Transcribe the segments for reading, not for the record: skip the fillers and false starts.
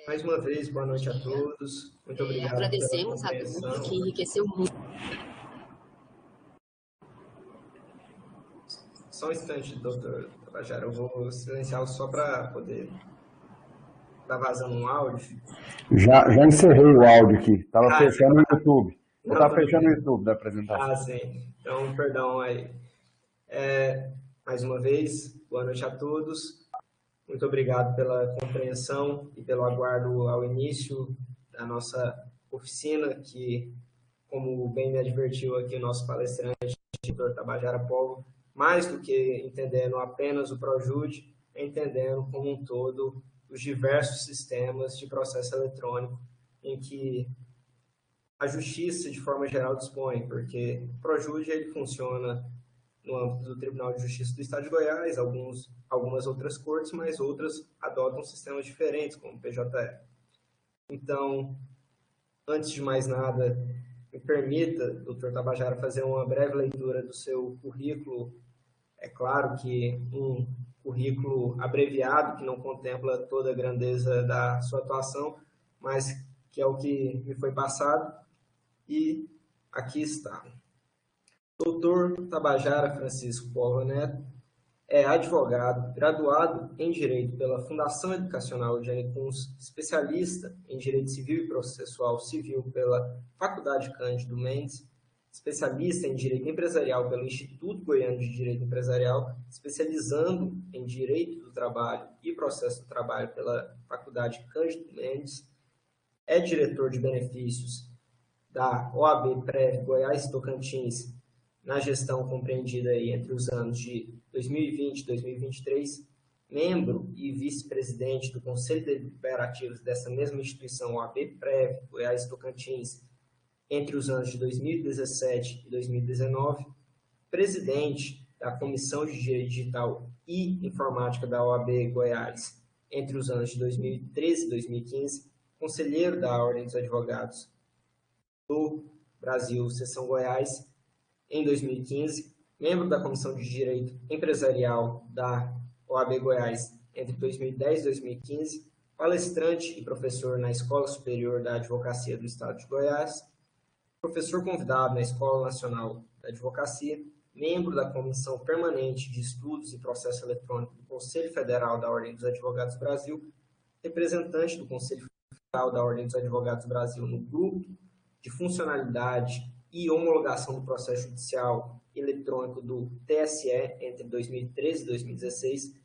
Mais uma vez, boa noite a todos. Muito obrigado pela Agradecemos a compreensão. todos, que enriqueceu muito. Só um instante, doutor Tabajara, eu vou silenciá-lo só para poder dar vazão no áudio. Já encerrei o áudio aqui, estava fechando o YouTube. Eu Não, estava tudo fechando bem. o YouTube da apresentação. Sim. Então, perdão aí. Mais uma vez, boa noite a todos. Muito obrigado pela compreensão e pelo aguardo ao início da nossa oficina, que, como bem me advertiu aqui o nosso palestrante, o Dr. Tabajara Povo, mais do que entendendo apenas o Projude, é entendendo como um todo os diversos sistemas de processo eletrônico em que a justiça, de forma geral, dispõe, porque o Projude ele funciona no âmbito do Tribunal de Justiça do Estado de Goiás, algumas outras cortes, mas outras adotam sistemas diferentes, como o PJE. Então, antes de mais nada, me permita, doutor Tabajara, fazer uma breve leitura do seu currículo. É claro que um currículo abreviado, que não contempla toda a grandeza da sua atuação, mas que é o que me foi passado, e aqui está. Dr. Tabajara Francisco Pova Neto é advogado, graduado em Direito pela Fundação Educacional Jane Kunz, especialista em Direito Civil e Processual Civil pela Faculdade Cândido Mendes, especialista em Direito Empresarial pelo Instituto Goiano de Direito Empresarial, especializando em Direito do Trabalho e Processo do Trabalho pela Faculdade Cândido Mendes, é diretor de benefícios da OAB Prev Goiás Tocantins, na gestão compreendida aí entre os anos de 2020 e 2023, membro e vice-presidente do Conselho Deliberativo dessa mesma instituição, OAB Prev Goiás Tocantins, entre os anos de 2017 e 2019, presidente da Comissão de Direito Digital e Informática da OAB Goiás, entre os anos de 2013 e 2015, conselheiro da Ordem dos Advogados do Brasil, Seção Goiás, em 2015, membro da Comissão de Direito Empresarial da OAB Goiás entre 2010 e 2015, palestrante e professor na Escola Superior da Advocacia do Estado de Goiás, professor convidado na Escola Nacional da Advocacia, membro da Comissão Permanente de Estudos e Processo Eletrônico do Conselho Federal da Ordem dos Advogados do Brasil, representante do Conselho Federal da Ordem dos Advogados do Brasil no Grupo de Funcionalidade e Homologação do Processo Judicial Eletrônico do TSE entre 2013 e 2016,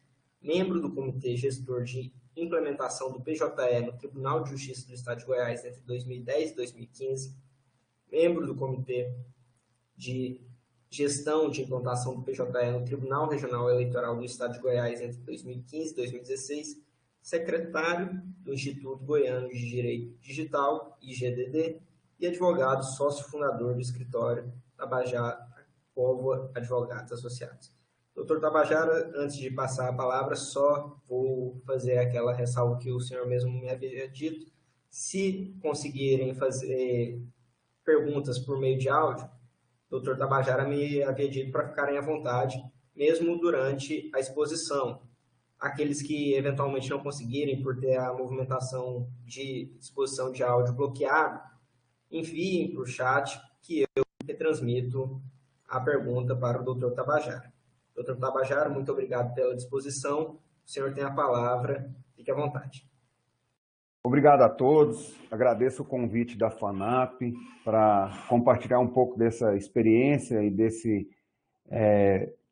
membro do Comitê Gestor de Implementação do PJE no Tribunal de Justiça do Estado de Goiás entre 2010 e 2015, membro do Comitê de Gestão de Implantação do PJE no Tribunal Regional Eleitoral do Estado de Goiás entre 2015 e 2016, secretário do Instituto Goiano de Direito Digital, IGDD, e advogado sócio fundador do escritório Tabajara Povo Advogados Associados. Doutor Tabajara, antes de passar a palavra, só vou fazer aquela ressalva que o senhor mesmo me havia dito. Se conseguirem fazer perguntas por meio de áudio, o doutor Tabajara me havia dito para ficarem à vontade, mesmo durante a exposição. Aqueles que eventualmente não conseguirem por ter a movimentação de exposição de áudio bloqueado, enviem para o chat que eu retransmito a pergunta para o Dr. Tabajara. Dr. Tabajara, muito obrigado pela disposição. O senhor tem a palavra. Fique à vontade. Obrigado a todos. Agradeço o convite da FANAP para compartilhar um pouco dessa experiência e desse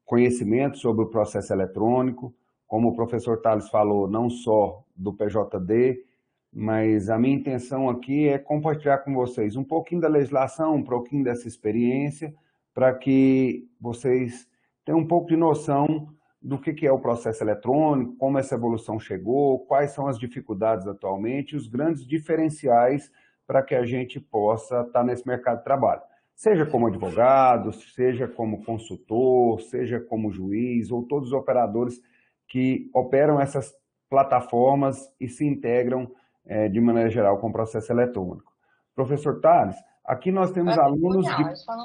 conhecimento sobre o processo eletrônico. Como o professor Tales falou, não só do PJD, mas a minha intenção aqui é compartilhar com vocês um pouquinho da legislação, um pouquinho dessa experiência, para que vocês tenham um pouco de noção do que é o processo eletrônico, como essa evolução chegou, quais são as dificuldades atualmente, os grandes diferenciais para que a gente possa estar nesse mercado de trabalho. Seja como advogado, seja como consultor, seja como juiz, ou todos os operadores que operam essas plataformas e se integram de maneira geral, com o processo eletrônico. Professor Tales, aqui nós temos alunos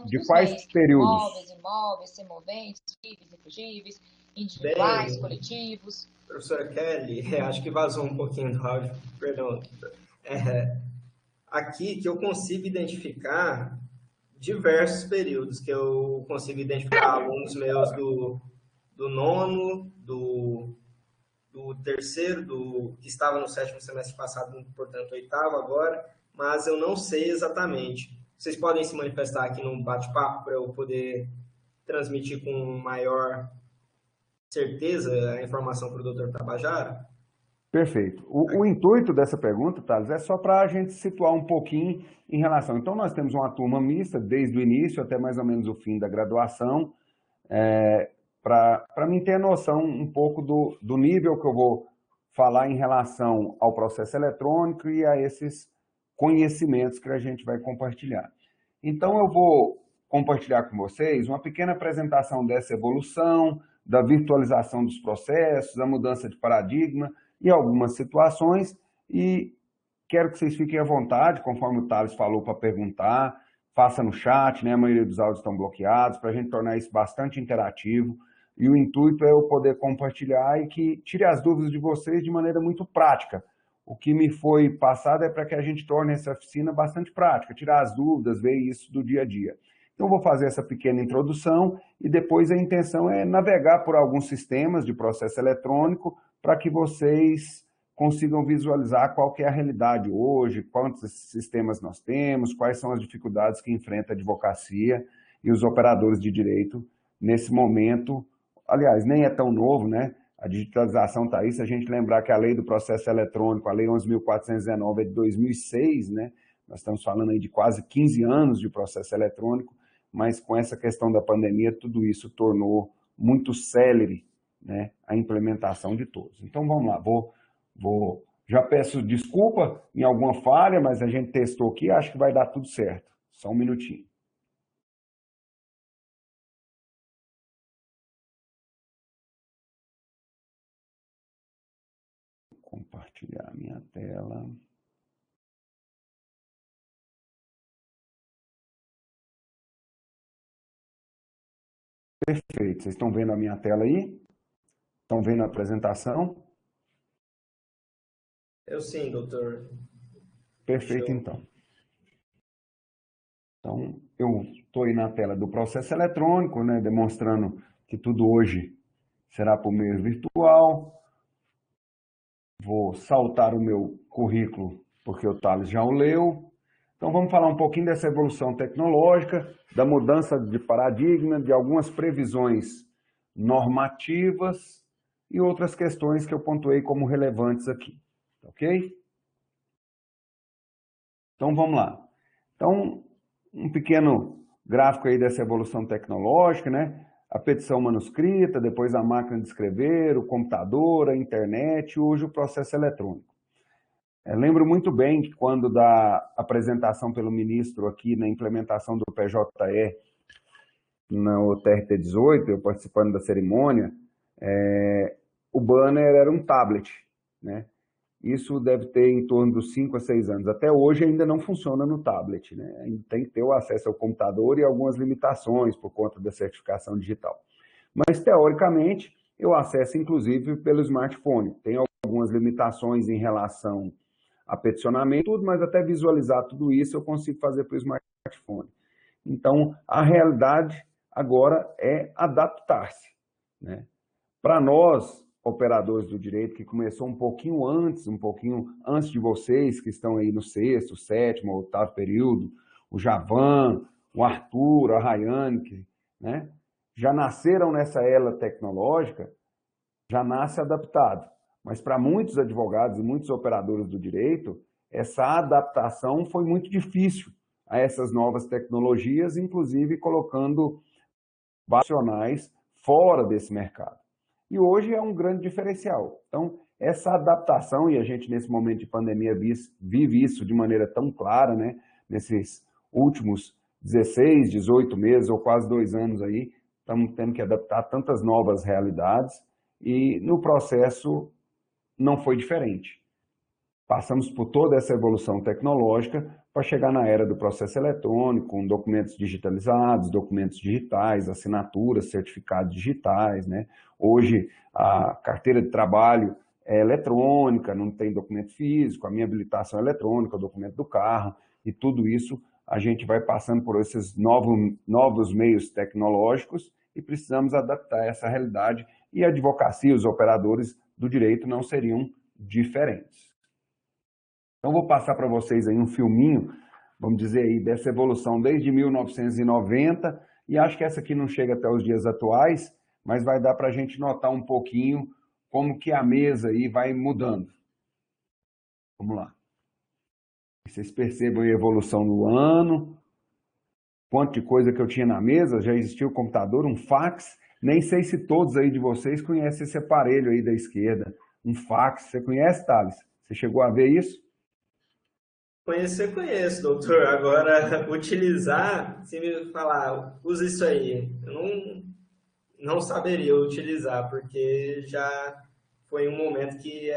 de quais períodos? Móveis, imóveis, semoventes, fugíveis, infugíveis, individuais, Bem, coletivos? professora Kelly, acho que vazou um pouquinho do áudio, perdão. É, aqui que eu consigo identificar diversos períodos, que eu consigo identificar alunos meus do nono, do terceiro, que estava no sétimo semestre passado, portanto, oitavo agora, mas eu não sei exatamente. Vocês podem se manifestar aqui num bate-papo para eu poder transmitir com maior certeza a informação para o doutor Tabajara? Perfeito. O intuito dessa pergunta, Thales, é só para a gente situar um pouquinho em relação. Então, nós temos uma turma mista, desde o início até mais ou menos o fim da graduação, para mim ter noção um pouco do nível que eu vou falar em relação ao processo eletrônico e a esses conhecimentos que a gente vai compartilhar. Então, eu vou compartilhar com vocês uma pequena apresentação dessa evolução, da virtualização dos processos, da mudança de paradigma e algumas situações, e quero que vocês fiquem à vontade, conforme o Thales falou, para perguntar, faça no chat, né? A maioria dos áudios estão bloqueados, para a gente tornar isso bastante interativo, e o intuito é eu poder compartilhar e que tire as dúvidas de vocês de maneira muito prática. O que me foi passado é para que a gente torne essa oficina bastante prática, tirar as dúvidas, ver isso do dia a dia. Então, eu vou fazer essa pequena introdução e depois a intenção é navegar por alguns sistemas de processo eletrônico para que vocês consigam visualizar qual que é a realidade hoje, quantos sistemas nós temos, quais são as dificuldades que enfrenta a advocacia e os operadores de direito nesse momento. Aliás, nem é tão novo, né? A digitalização está aí, se a gente lembrar que a lei do processo eletrônico, a lei 11.419 é de 2006, né? Nós estamos falando aí de quase 15 anos de processo eletrônico, mas com essa questão da pandemia, tudo isso tornou muito célere, né, a implementação de todos. Então, vamos lá, já peço desculpa em alguma falha, mas a gente testou aqui, acho que vai dar tudo certo. Só um minutinho. Compartilhar a minha tela. Perfeito. Vocês estão vendo a minha tela aí? Estão vendo a apresentação? Eu sim, doutor. Perfeito, Show. então. Então, eu estou aí na tela do processo eletrônico, né, demonstrando que tudo hoje será por meio virtual. Vou saltar o meu currículo, porque o Thales já o leu. Então, vamos falar um pouquinho dessa evolução tecnológica, da mudança de paradigma, de algumas previsões normativas e outras questões que eu pontuei como relevantes aqui. Ok? Então, vamos lá. Então, um pequeno gráfico aí dessa evolução tecnológica, né? A petição manuscrita, depois a máquina de escrever, o computador, a internet, hoje o processo eletrônico. Lembro muito bem que quando da apresentação pelo ministro aqui na implementação do PJE no TRT 18, eu participando da cerimônia, o banner era um tablet, né? Isso deve ter em torno dos 5 a 6 anos. Até hoje ainda não funciona no tablet, né? Tem que ter o acesso ao computador e algumas limitações por conta da certificação digital. Mas, teoricamente, eu acesso, inclusive, pelo smartphone. Tem algumas limitações em relação a peticionamento, tudo, mas até visualizar tudo isso eu consigo fazer pelo smartphone. Então, a realidade agora é adaptar-se, né? Para nós, operadores do direito, que começou um pouquinho antes de vocês, que estão aí no sexto, sétimo, oitavo período, o Javan, o Arthur, a Rayane, né? Já nasceram nessa era tecnológica, já nasce adaptado. Mas para muitos advogados e muitos operadores do direito, essa adaptação foi muito difícil a essas novas tecnologias, inclusive colocando profissionais fora desse mercado. E hoje é um grande diferencial. Então, essa adaptação, e a gente nesse momento de pandemia vive isso de maneira tão clara, né? Nesses últimos 16, 18 meses ou quase 2 anos aí, estamos tendo que adaptar tantas novas realidades e no processo não foi diferente. Passamos por toda essa evolução tecnológica para chegar na era do processo eletrônico, com documentos digitalizados, documentos digitais, assinaturas, certificados digitais, né? Hoje, a carteira de trabalho é eletrônica, não tem documento físico, a minha habilitação é eletrônica, o documento do carro, e tudo isso a gente vai passando por esses novos meios tecnológicos e precisamos adaptar essa realidade, e a advocacia, os operadores do direito não seriam diferentes. Então, vou passar para vocês aí um filminho, vamos dizer aí, dessa evolução desde 1990, e acho que essa aqui não chega até os dias atuais, mas vai dar para a gente notar um pouquinho como que a mesa aí vai mudando. Vamos lá. Vocês percebam a evolução do ano, quanto de coisa que eu tinha na mesa, já existia o computador, um fax, nem sei se todos aí de vocês conhecem esse aparelho aí da esquerda, um fax. Você conhece, Thales? Você chegou a ver isso? Conhecer, conheço, doutor. Agora, utilizar, se me falar, usa isso aí, eu não saberia utilizar, porque já foi um momento que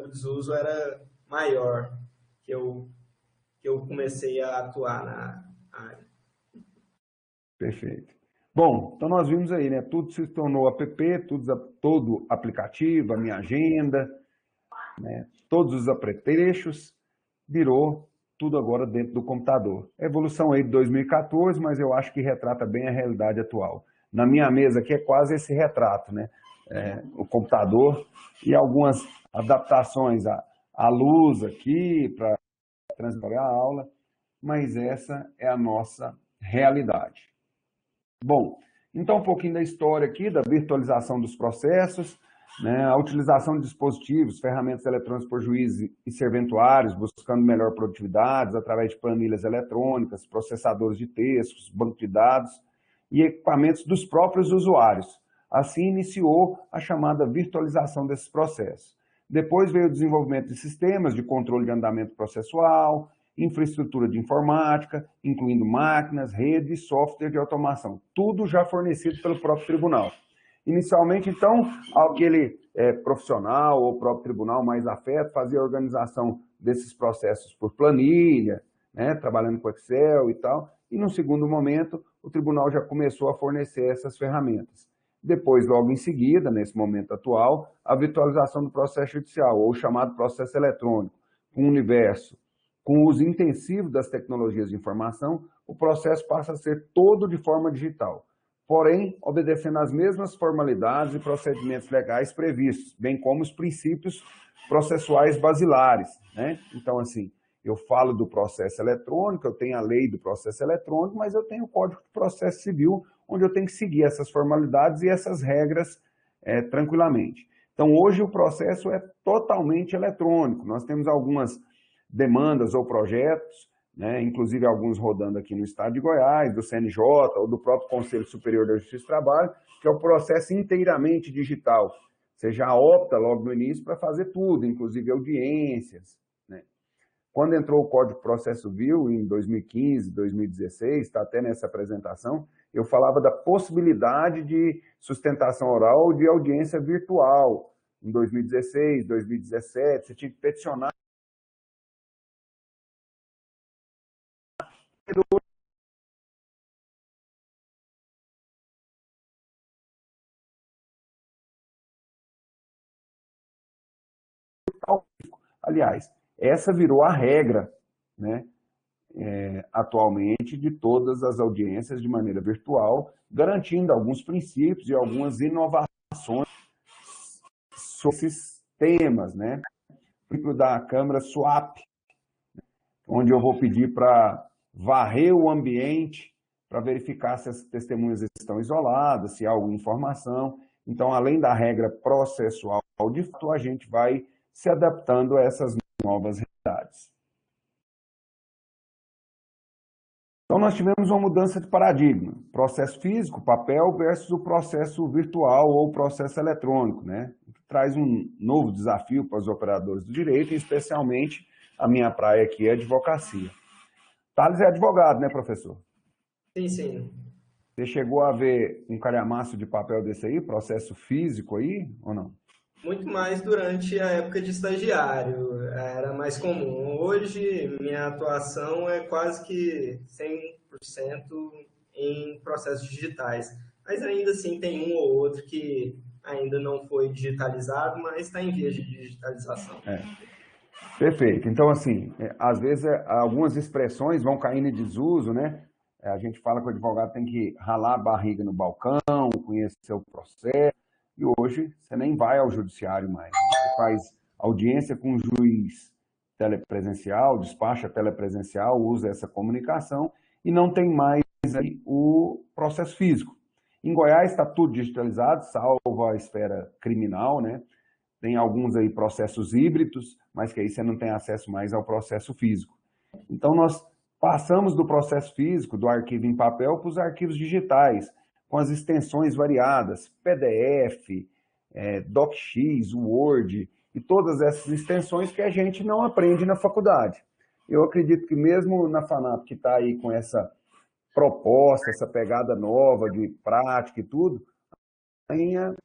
o desuso era maior, que eu comecei a atuar na área. Perfeito. Bom, então nós vimos aí, né? Tudo se tornou app, todo aplicativo, a minha agenda, né? Todos os apetrechos, virou tudo agora dentro do computador. Evolução aí de 2014, mas eu acho que retrata bem a realidade atual. Na minha mesa aqui é quase esse retrato, né? O computador e algumas adaptações à luz aqui para transmitir a aula, mas essa é a nossa realidade. Bom, então um pouquinho da história aqui, da virtualização dos processos, né, a utilização de dispositivos, ferramentas eletrônicas por juízes e serventuários, buscando melhor produtividade através de planilhas eletrônicas, processadores de textos, banco de dados e equipamentos dos próprios usuários. Assim iniciou a chamada virtualização desses processos. Depois veio o desenvolvimento de sistemas de controle de andamento processual, infraestrutura de informática, incluindo máquinas, redes e software de automação. Tudo já fornecido pelo próprio tribunal. Inicialmente, então, aquele profissional ou próprio tribunal mais afeto fazia a organização desses processos por planilha, né, trabalhando com Excel e tal, e no segundo momento, o tribunal já começou a fornecer essas ferramentas. Depois, logo em seguida, nesse momento atual, a virtualização do processo judicial, ou chamado processo eletrônico, com o universo. Com o uso intensivo das tecnologias de informação, o processo passa a ser todo de forma digital, porém, obedecendo às mesmas formalidades e procedimentos legais previstos, bem como os princípios processuais basilares, né? Então, assim, eu falo do processo eletrônico, eu tenho a lei do processo eletrônico, mas eu tenho o Código de Processo Civil, onde eu tenho que seguir essas formalidades e essas regras tranquilamente. Então, hoje o processo é totalmente eletrônico. Nós temos algumas demandas ou projetos, né, inclusive alguns rodando aqui no estado de Goiás, do CNJ ou do próprio Conselho Superior da Justiça do Trabalho, que é o processo inteiramente digital. Você já opta logo no início para fazer tudo, inclusive audiências, né? Quando entrou o Código de Processo Civil, em 2015, 2016, está até nessa apresentação, eu falava da possibilidade de sustentação oral de audiência virtual. Em 2016, 2017, você tinha que peticionar Aliás, essa virou a regra, né, atualmente de todas as audiências de maneira virtual, garantindo alguns princípios e algumas inovações sobre esses temas, né? O princípio da câmara swap, onde eu vou pedir para varrer o ambiente para verificar se as testemunhas estão isoladas, se há alguma informação. Então, além da regra processual, de fato, a gente vai se adaptando a essas novas realidades. Então, nós tivemos uma mudança de paradigma. Processo físico, papel, versus o processo virtual ou processo eletrônico, né? Que traz um novo desafio para os operadores do direito, e especialmente a minha praia aqui é a advocacia. Thales é advogado, né, professor? Sim, sim. Você chegou a ver um calhamaço de papel desse aí, processo físico aí, ou não? Muito mais durante a época de estagiário, era mais comum. Hoje, minha atuação é quase que 100% em processos digitais, mas ainda assim tem um ou outro que ainda não foi digitalizado, mas está em vias de digitalização. Perfeito. Então, assim, às vezes algumas expressões vão caindo em desuso, né? A gente fala que o advogado tem que ralar a barriga no balcão, conhecer o processo, e hoje você nem vai ao judiciário mais. Você faz audiência com o juiz telepresencial, despacha telepresencial, usa essa comunicação e não tem mais aí o processo físico. Em Goiás está tudo digitalizado, salvo a esfera criminal, né? Tem alguns aí processos híbridos, mas que aí você não tem acesso mais ao processo físico. Então, nós passamos do processo físico, do arquivo em papel, para os arquivos digitais, com as extensões variadas, PDF, DocX, Word, e todas essas extensões que a gente não aprende na faculdade. Eu acredito que mesmo na FANAP, que está aí com essa proposta, essa pegada nova de prática e tudo, tenha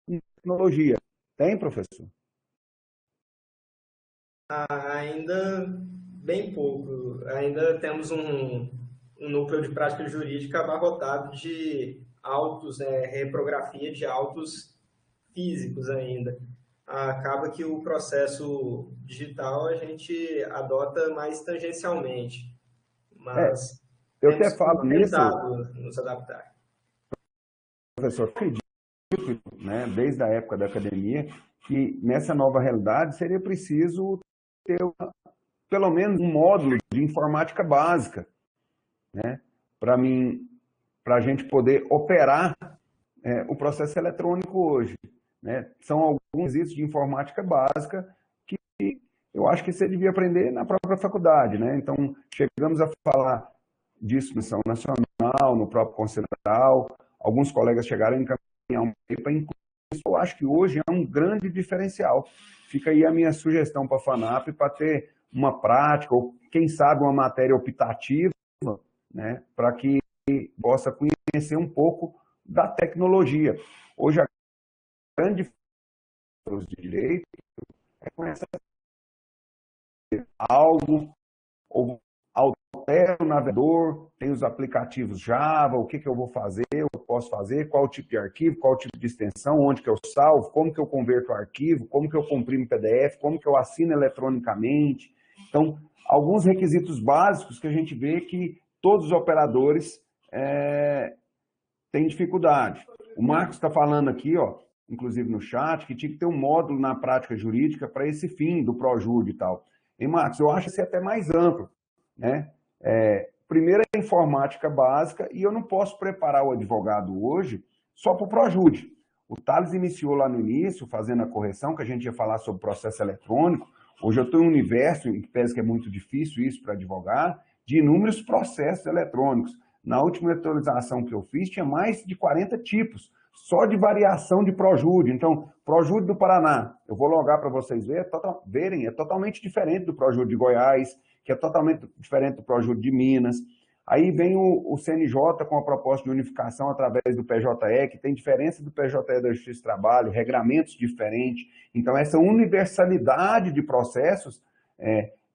tecnologia. Tem, professor? Ainda bem pouco. Ainda temos um núcleo de prática jurídica abarrotado de autos, reprografia de autos físicos ainda. Acaba que o processo digital a gente adota mais tangencialmente, É, mas eu até temos falo nisso, tentado nos adaptar. professor, acredito, né, desde a época da academia, que nessa nova realidade seria preciso ter pelo menos um módulo de informática básica, né, para mim, para a gente poder operar o processo eletrônico hoje. Né? São alguns itens de informática básica que eu acho que você devia aprender na própria faculdade. Né? Então, chegamos a falar disso na Missão Nacional, no próprio Conselho Federal, alguns colegas chegaram a encaminhar um para incluir. Eu acho que hoje é um grande diferencial. Fica aí a minha sugestão para a FANAP para ter uma prática, ou quem sabe uma matéria optativa, né, para que possa conhecer um pouco da tecnologia. Hoje, a grande diferença de direito é conhecer algo, ou altera o navegador, tem os aplicativos Java, o que eu vou fazer, eu posso fazer, qual o tipo de arquivo, qual o tipo de extensão, onde que eu salvo, como que eu converto o arquivo, como que eu comprimo PDF, como que eu assino eletronicamente. Então, alguns requisitos básicos que a gente vê que todos os operadores têm dificuldade. O Marcos está falando aqui, ó, inclusive no chat, que tinha que ter um módulo na prática jurídica para esse fim do ProJude e tal. E, Marcos, eu acho isso até mais amplo. Né? Primeiro é a informática básica e eu não posso preparar o advogado hoje só para o ProJude. O Thales iniciou lá no início, fazendo a correção, que a gente ia falar sobre processo eletrônico. Hoje eu estou em um universo, em que penso que é muito difícil isso para advogar, de inúmeros processos eletrônicos. Na última atualização que eu fiz, tinha mais de 40 tipos, só de variação de ProJude. Então, ProJude do Paraná, eu vou logar para vocês verem, é totalmente diferente do ProJude de Goiás, que é totalmente diferente do ProJude de Minas. Aí vem o CNJ com a proposta de unificação através do PJE, que tem diferença do PJE da Justiça do Trabalho, regramentos diferentes. Então, essa universalidade de processos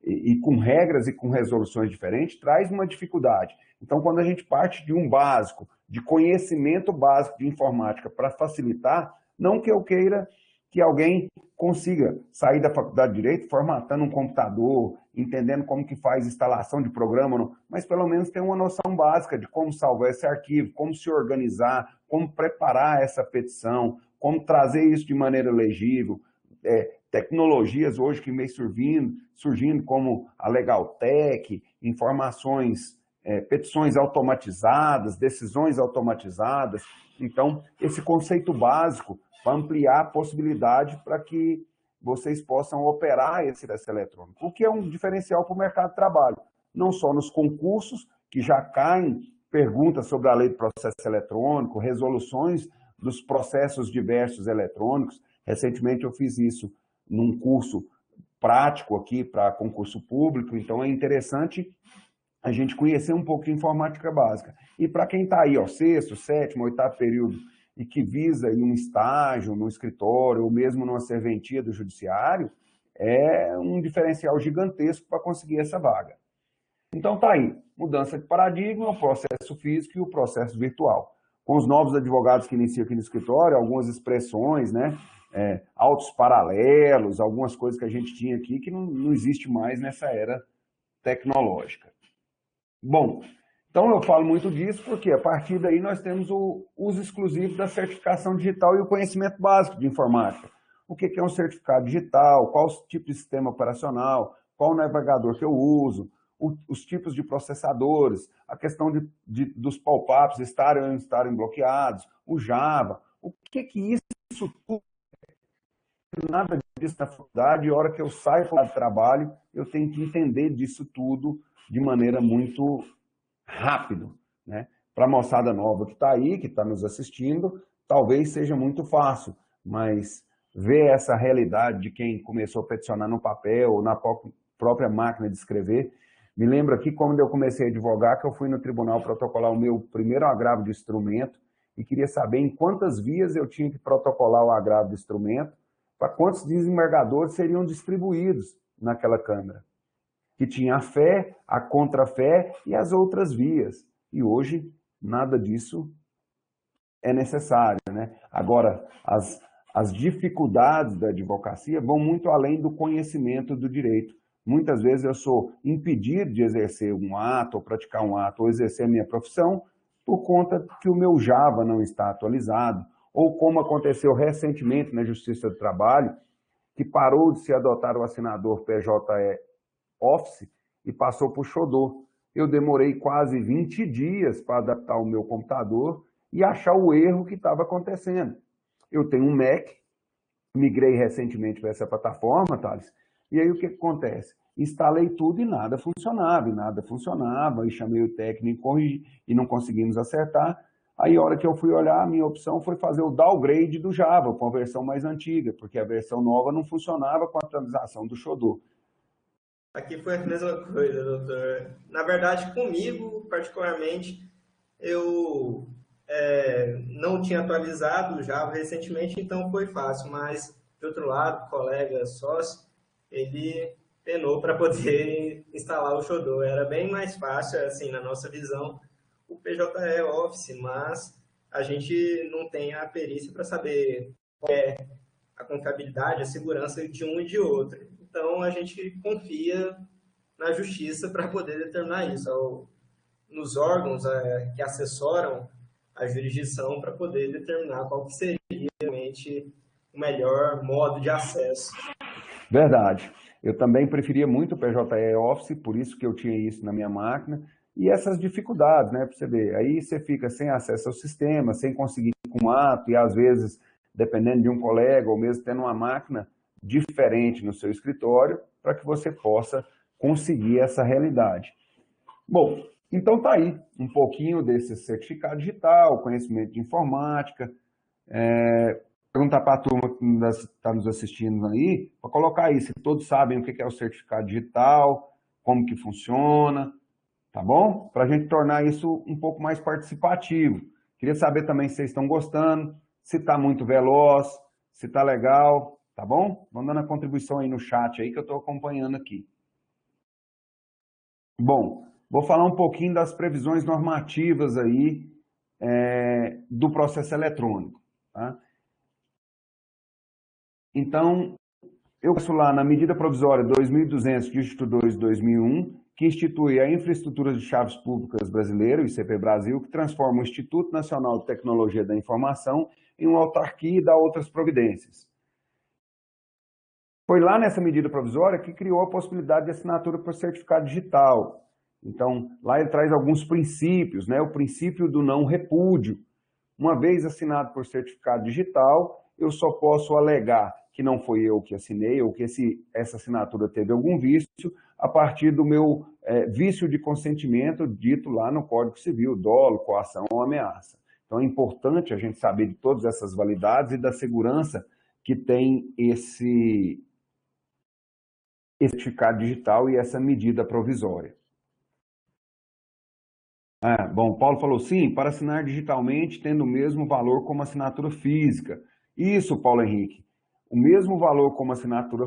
e com regras e com resoluções diferentes traz uma dificuldade. Então, quando a gente parte de um básico, de conhecimento básico de informática para facilitar, não que eu queira que alguém consiga sair da faculdade de Direito formatando um computador, entendendo como que faz instalação de programa, mas pelo menos ter uma noção básica de como salvar esse arquivo, como se organizar, como preparar essa petição, como trazer isso de maneira legível, tecnologias hoje que vem surgindo como a Legaltech, informações, petições automatizadas, decisões automatizadas. Então, esse conceito básico para ampliar a possibilidade para que vocês possam operar esse processo eletrônico, o que é um diferencial para o mercado de trabalho, não só nos concursos, que já caem perguntas sobre a lei do processo eletrônico, resoluções dos processos diversos eletrônicos. Recentemente eu fiz isso num curso prático aqui para concurso público, então é interessante a gente conhecer um pouco de informática básica. E para quem está aí, ó, sexto, sétimo, oitavo período e que visa aí um estágio no escritório ou mesmo numa serventia do judiciário, é um diferencial gigantesco para conseguir essa vaga. Então tá aí, mudança de paradigma, o processo físico e o processo virtual. Com os novos advogados que iniciam aqui no escritório, algumas expressões, né, autos paralelos, algumas coisas que a gente tinha aqui que não existe mais nessa era tecnológica. Bom, então eu falo muito disso porque a partir daí nós temos o uso exclusivo da certificação digital e o conhecimento básico de informática. O que é um certificado digital, qual o tipo de sistema operacional, qual o navegador que eu uso, os tipos de processadores, a questão dos pop-ups estarem ou não estarem bloqueados, o Java, o que isso tudo, nada disso na faculdade, e a hora que eu saio para o trabalho, eu tenho que entender disso tudo de maneira muito rápido, né? Para a moçada nova que está aí, que está nos assistindo, talvez seja muito fácil, mas ver essa realidade de quem começou a peticionar no papel ou na própria máquina de escrever. Me lembro aqui, quando eu comecei a advogar, que eu fui no tribunal protocolar o meu primeiro agravo de instrumento e queria saber em quantas vias eu tinha que protocolar o agravo de instrumento, para quantos desembargadores seriam distribuídos naquela Câmara, que tinha a fé, a contrafé e as outras vias. E hoje, nada disso é necessário, né? Agora, as dificuldades da advocacia vão muito além do conhecimento do direito. Muitas vezes eu sou impedido de exercer um ato, ou praticar um ato, ou exercer a minha profissão, por conta que o meu Java não está atualizado, ou como aconteceu recentemente na Justiça do Trabalho, que parou de se adotar o assinador PJE Office e passou para o Xodó. Eu demorei quase 20 dias para adaptar o meu computador e achar o erro que estava acontecendo. Eu tenho um Mac, migrei recentemente para essa plataforma, Thales, e aí o que acontece? Instalei tudo e nada funcionava, e chamei o técnico e não conseguimos acertar. Aí a hora que eu fui olhar, a minha opção foi fazer o downgrade do Java, com a versão mais antiga, porque a versão nova não funcionava com a atualização do Xodó. Aqui foi a mesma coisa, doutor. Na verdade, comigo, particularmente, eu não tinha atualizado o Java recentemente, então foi fácil, mas, de outro lado, colega, sócio, ele penou para poder instalar o Xodó. Era bem mais fácil, assim, na nossa visão, o PJE Office, mas a gente não tem a perícia para saber qual é a confiabilidade, a segurança de um e de outro. Então, a gente confia na justiça para poder determinar isso, nos órgãos que assessoram a jurisdição para poder determinar qual que seria realmente o melhor modo de acesso. Verdade. Eu também preferia muito o PJE Office, por isso que eu tinha isso na minha máquina, e essas dificuldades, né, para você ver. Aí você fica sem acesso ao sistema, sem conseguir com um ato, e às vezes, dependendo de um colega, ou mesmo tendo uma máquina diferente no seu escritório, para que você possa conseguir essa realidade. Bom, então tá aí um pouquinho desse certificado digital, conhecimento de informática, perguntar para a turma que está nos assistindo aí, para colocar aí, se todos sabem o que é o certificado digital, como que funciona, tá bom? Para a gente tornar isso um pouco mais participativo. Queria saber também se vocês estão gostando, se está muito veloz, se está legal, tá bom? Mandando a contribuição aí no chat aí que eu estou acompanhando aqui. Bom, vou falar um pouquinho das previsões normativas aí do processo eletrônico, tá? Então, eu começo lá na medida provisória 2200, dígito 2 de 2001, que institui a Infraestrutura de Chaves Públicas Brasileira, o ICP Brasil, que transforma o Instituto Nacional de Tecnologia da Informação em uma autarquia e dá outras providências. Foi lá nessa medida provisória que criou a possibilidade de assinatura por certificado digital. Então, lá ele traz alguns princípios, né? O princípio do não repúdio. Uma vez assinado por certificado digital, eu só posso alegar que não foi eu que assinei ou que essa assinatura teve algum vício a partir do meu vício de consentimento dito lá no Código Civil, dolo, coação ou ameaça. Então é importante a gente saber de todas essas validades e da segurança que tem esse certificado digital e essa medida provisória. Bom, Paulo falou, sim, para assinar digitalmente, tendo o mesmo valor como assinatura física. Isso, Paulo Henrique, o mesmo valor como assinatura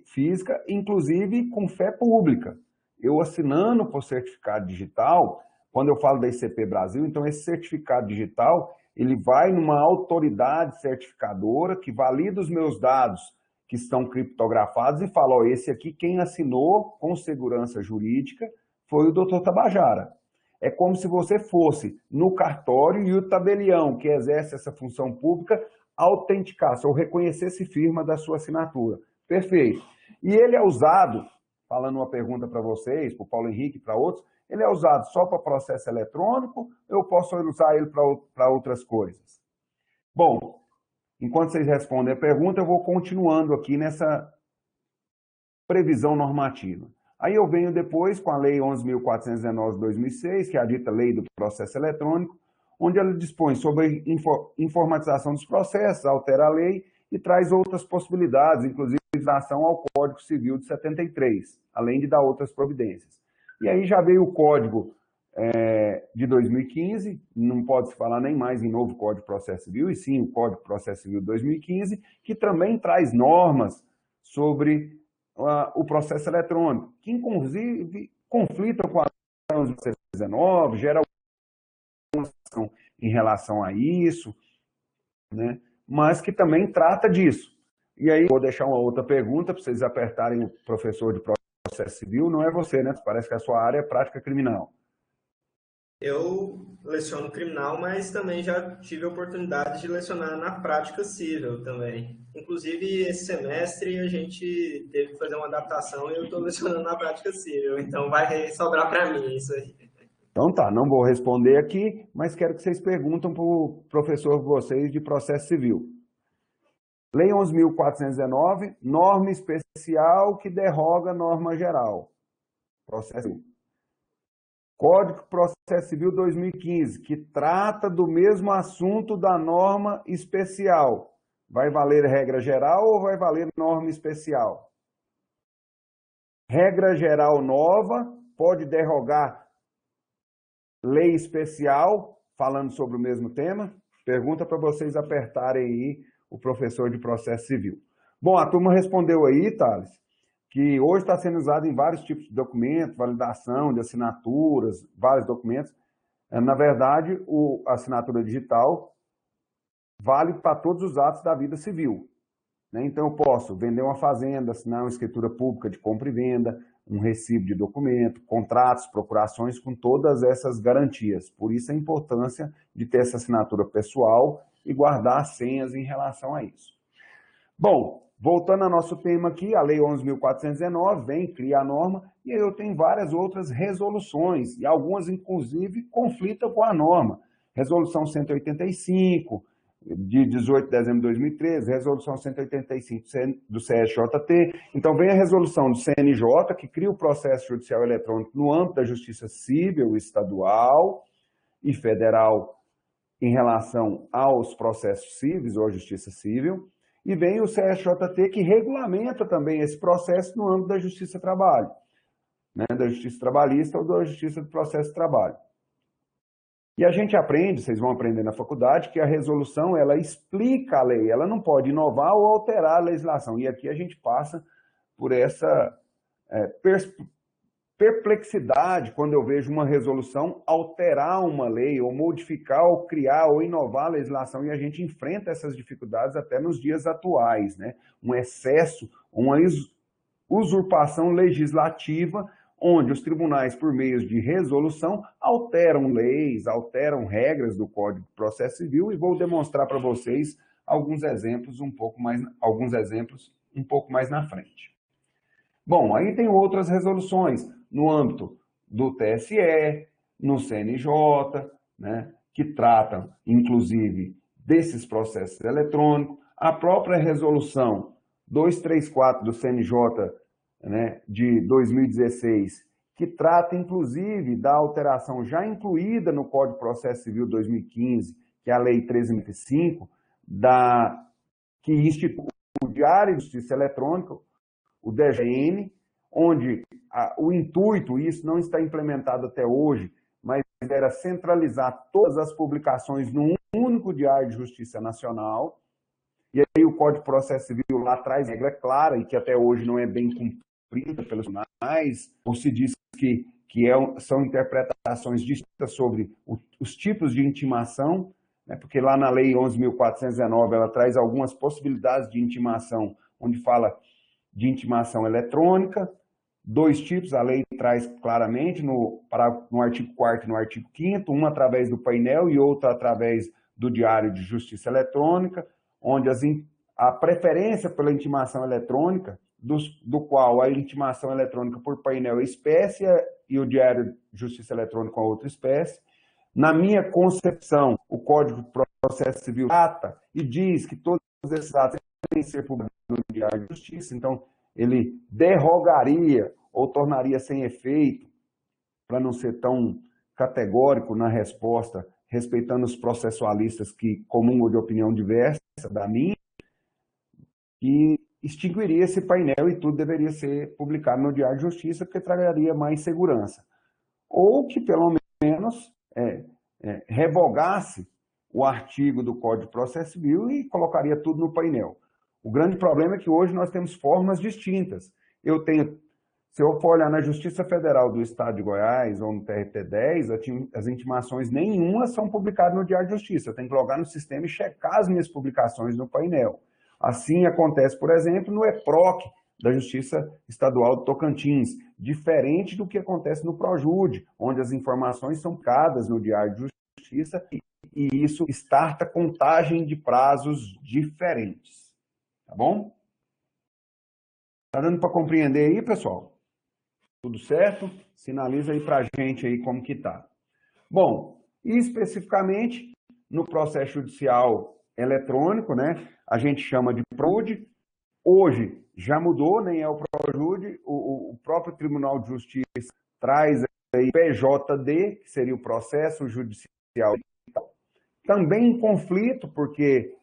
física, inclusive com fé pública. Eu assinando por certificado digital, quando eu falo da ICP Brasil, então esse certificado digital, ele vai numa autoridade certificadora que valida os meus dados que estão criptografados e fala, ó, esse aqui quem assinou com segurança jurídica foi o Dr. Tabajara. É como se você fosse no cartório e o tabelião que exerce essa função pública autenticasse ou reconhecesse firma da sua assinatura. Perfeito. E ele é usado, falando uma pergunta para vocês, para o Paulo Henrique e para outros, ele é usado só para processo eletrônico ou eu posso usar ele para outras coisas? Bom, enquanto vocês respondem a pergunta, eu vou continuando aqui nessa previsão normativa. Aí eu venho depois com a Lei 11.419 de 2006, que é a dita Lei do Processo Eletrônico, onde ela dispõe sobre a informatização dos processos, altera a lei e traz outras possibilidades, inclusive legislação ao Código Civil de 73, além de dar outras providências. E aí já veio o Código de 2015, não pode se falar nem mais em novo Código de Processo Civil, e sim o Código de Processo Civil de 2015, que também traz normas sobre o processo eletrônico, que inclusive conflitam com a 11.419, gera alguma ação em relação a isso, né? Mas que também trata disso. E aí, vou deixar uma outra pergunta para vocês apertarem o professor de processo civil, não é você, né? Parece que a sua área é prática criminal. Eu leciono criminal, mas também já tive a oportunidade de lecionar na prática civil também. Inclusive, esse semestre a gente teve que fazer uma adaptação e eu estou lecionando na prática civil, então vai sobrar para mim isso aí. Então tá, não vou responder aqui, mas quero que vocês perguntem para o professor de vocês de processo civil. Lei 11.419, norma especial que derroga norma geral. Processo civil. Código de Processo Civil 2015, que trata do mesmo assunto da norma especial. Vai valer regra geral ou vai valer norma especial? Regra geral nova pode derrogar lei especial, falando sobre o mesmo tema? Pergunta para vocês apertarem aí o professor de processo civil. Bom, a turma respondeu aí, Thales, que hoje está sendo usado em vários tipos de documentos, validação de assinaturas, vários documentos. Na verdade, a assinatura digital vale para todos os atos da vida civil. Então, eu posso vender uma fazenda, assinar uma escritura pública de compra e venda, um recibo de documento, contratos, procurações, com todas essas garantias. Por isso a importância de ter essa assinatura pessoal e guardar as senhas em relação a isso. Bom, voltando ao nosso tema aqui, a Lei 11.419 vem, cria a norma, e eu tenho várias outras resoluções, e algumas, inclusive, conflitam com a norma. Resolução 185, de 18 de dezembro de 2013, resolução 185 do CSJT. Então, vem a resolução do CNJ, que cria o processo judicial eletrônico no âmbito da justiça civil, estadual e federal em relação aos processos cíveis ou à justiça civil. E vem o CSJT, que regulamenta também esse processo no âmbito da justiça trabalho, né, da justiça trabalhista ou da justiça do processo de trabalho. E a gente aprende, vocês vão aprender na faculdade, que a resolução, ela explica a lei, ela não pode inovar ou alterar a legislação. E aqui a gente passa por essa perplexidade quando eu vejo uma resolução alterar uma lei, ou modificar, ou criar, ou inovar a legislação, e a gente enfrenta essas dificuldades até nos dias atuais, né? Um excesso, uma usurpação legislativa, onde os tribunais, por meio de resolução, alteram leis, alteram regras do Código de Processo Civil, e vou demonstrar para vocês alguns exemplos um pouco mais na frente. Bom, aí tem outras resoluções no âmbito do TSE, no CNJ, né, que tratam, inclusive, desses processos eletrônicos. A própria resolução 234 do CNJ, né, de 2016, que trata, inclusive, da alteração já incluída no Código de Processo Civil 2015, que é a Lei 13.005, que institui o Diário de Justiça Eletrônica, o DGN, onde o intuito, isso não está implementado até hoje, mas era centralizar todas as publicações num único Diário de Justiça Nacional. E aí o Código de Processo Civil lá traz regra clara, e que até hoje não é bem cumprida pelos tribunais, ou se diz que são interpretações distintas sobre os tipos de intimação, né, porque lá na Lei 11.419 ela traz algumas possibilidades de intimação, onde fala de intimação eletrônica, 2 tipos, a lei traz claramente no artigo 4º e no artigo 5º, uma através do painel e outra através do Diário de Justiça Eletrônica, onde a preferência pela intimação eletrônica, do qual a intimação eletrônica por painel é espécie e o Diário de Justiça Eletrônica é outra espécie. Na minha concepção, o Código de Processo Civil trata e diz que todos esses atos devem ser publicados no Diário de Justiça, então ele derrogaria ou tornaria sem efeito, para não ser tão categórico na resposta, respeitando os processualistas que comungam de opinião diversa da minha, que extinguiria esse painel e tudo deveria ser publicado no Diário de Justiça, porque traria mais segurança. Ou que, pelo menos, revogasse o artigo do Código de Processo Civil e colocaria tudo no painel. O grande problema é que hoje nós temos formas distintas. Se eu for olhar na Justiça Federal do Estado de Goiás ou no TRT10, as intimações nenhuma são publicadas no Diário de Justiça. Eu tenho que logar no sistema e checar as minhas publicações no painel. Assim acontece, por exemplo, no EPROC da Justiça Estadual do Tocantins, diferente do que acontece no PROJUDE, onde as informações são publicadas no Diário de Justiça e isso starta contagem de prazos diferentes. Tá bom? Tá dando para compreender aí, pessoal? Tudo certo? Sinaliza aí para a gente aí como que tá. Bom, e especificamente no processo judicial eletrônico, né? A gente chama de PROJUDE. Hoje já mudou, nem é o PROJUDE. O próprio Tribunal de Justiça traz aí PJD, que seria o processo judicial. Também em conflito, porque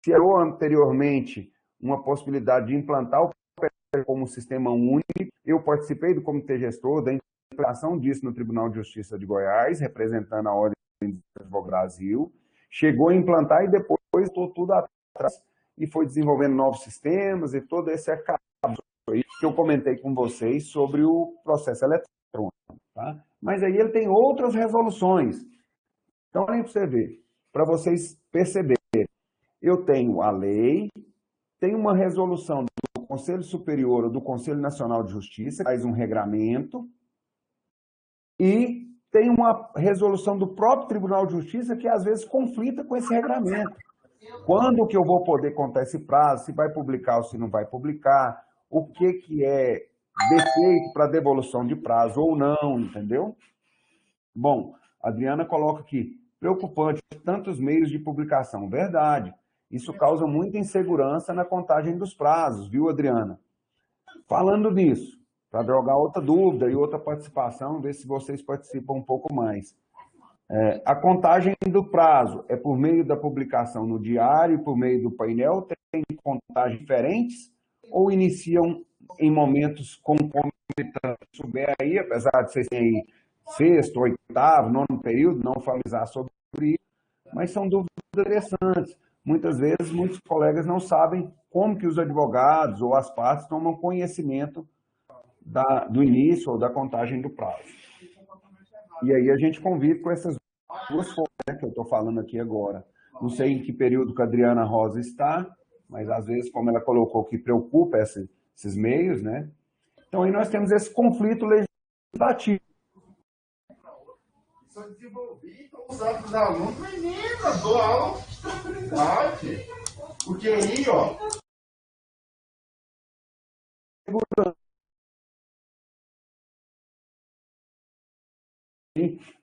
se falou anteriormente uma possibilidade de implantar o PROJUDE como sistema único. Eu participei do comitê gestor da implementação disso no Tribunal de Justiça de Goiás, representando a Ordem do Advogado Brasil. Chegou a implantar e depois estou tudo atrás e foi desenvolvendo novos sistemas e todo esse arcabouço aí que eu comentei com vocês sobre o processo eletrônico. Tá? Mas aí ele tem outras resoluções. Então, olhem para você ver, para vocês perceberem. Eu tenho a lei, tenho uma resolução do Conselho Superior ou do Conselho Nacional de Justiça, que faz um regramento, e tem uma resolução do próprio Tribunal de Justiça que às vezes conflita com esse regramento. Quando que eu vou poder contar esse prazo, se vai publicar ou se não vai publicar, o que é defeito para devolução de prazo ou não, entendeu? Bom, a Adriana coloca aqui, preocupante tantos meios de publicação. Verdade. Isso causa muita insegurança na contagem dos prazos, viu, Adriana? Falando nisso, para jogar outra dúvida e outra participação, ver se vocês participam um pouco mais. A contagem do prazo é por meio da publicação no diário e por meio do painel? Tem contagens diferentes ou iniciam em momentos concomitantes? Se souber aí, apesar de vocês terem aí sexto, oitavo, nono período, não falizar sobre isso, mas são dúvidas interessantes. Muitas vezes, muitos colegas não sabem como que os advogados ou as partes tomam conhecimento do início ou da contagem do prazo. E aí a gente convive com essas duas formas, né, que eu estou falando aqui agora. Não sei em que período que a Adriana Rosa está, mas às vezes, como ela colocou, que preocupa esses meios, né? Então aí nós temos esse conflito legislativo. Só desenvolvi, estou usando para os alunos, menina, dou aula de tranquilidade. Porque aí, ó.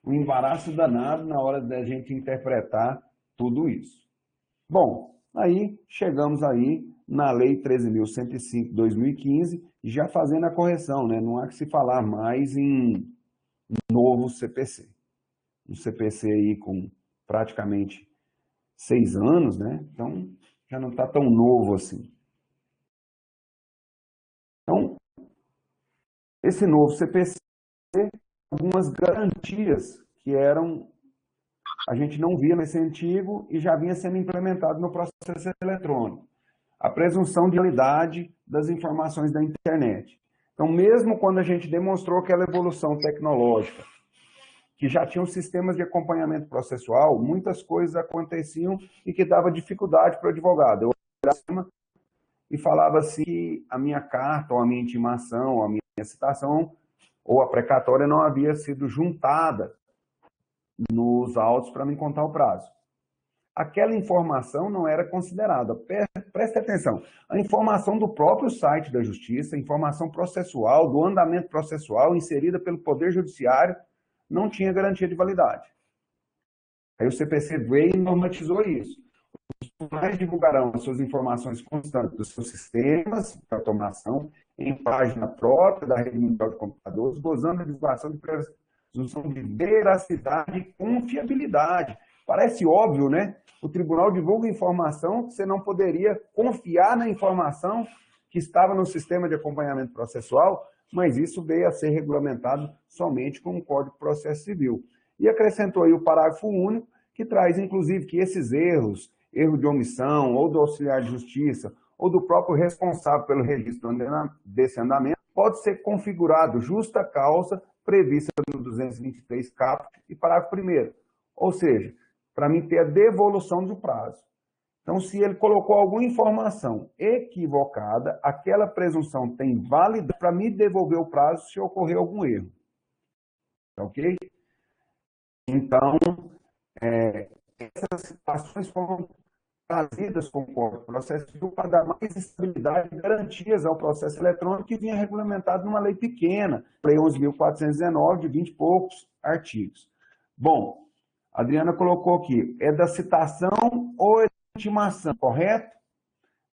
Um embaraço danado na hora da gente interpretar tudo isso. Bom, aí chegamos aí na Lei 13.105 de 2015, já fazendo a correção, né? Não há que se falar mais em novo CPC. Um CPC aí com praticamente 6 anos, né? Então, já não está tão novo assim. Então, esse novo CPC tem algumas garantias que a gente não via nesse antigo e já vinha sendo implementado no processo eletrônico. A presunção de realidade das informações da internet. Então, mesmo quando a gente demonstrou aquela evolução tecnológica, que já tinham sistemas de acompanhamento processual, muitas coisas aconteciam e que dava dificuldade para o advogado. Eu olhava e falava assim que a minha carta, ou a minha intimação, ou a minha citação, ou a precatória não havia sido juntada nos autos para me contar o prazo. Aquela informação não era considerada. Preste atenção, a informação do próprio site da Justiça, a informação processual, do andamento processual inserida pelo Poder Judiciário, não tinha garantia de validade. Aí o CPC veio e normatizou isso. Os tribunais divulgarão as suas informações constantes dos seus sistemas de automação em página própria da rede mundial de computadores, gozando da divulgação de presunção de veracidade e confiabilidade. Parece óbvio, né? O tribunal divulga informação que você não poderia confiar na informação que estava no sistema de acompanhamento processual, mas isso veio a ser regulamentado somente com o Código de Processo Civil. E acrescentou aí o parágrafo único, que traz, inclusive, que esses erros, erro de omissão, ou do auxiliar de justiça, ou do próprio responsável pelo registro desse andamento, pode ser configurado justa causa prevista no 223 caput e parágrafo 1º. Ou seja, para mim ter a devolução do prazo. Então, se ele colocou alguma informação equivocada, aquela presunção tem validade para me devolver o prazo se ocorrer algum erro. Ok? Então, essas situações foram trazidas com o Código de Processo Civil para dar mais estabilidade e garantias ao processo eletrônico que vinha regulamentado numa lei pequena, Lei 11.419, de 20 e poucos artigos. Bom, a Adriana colocou aqui, é da citação ou é da intimação, correto?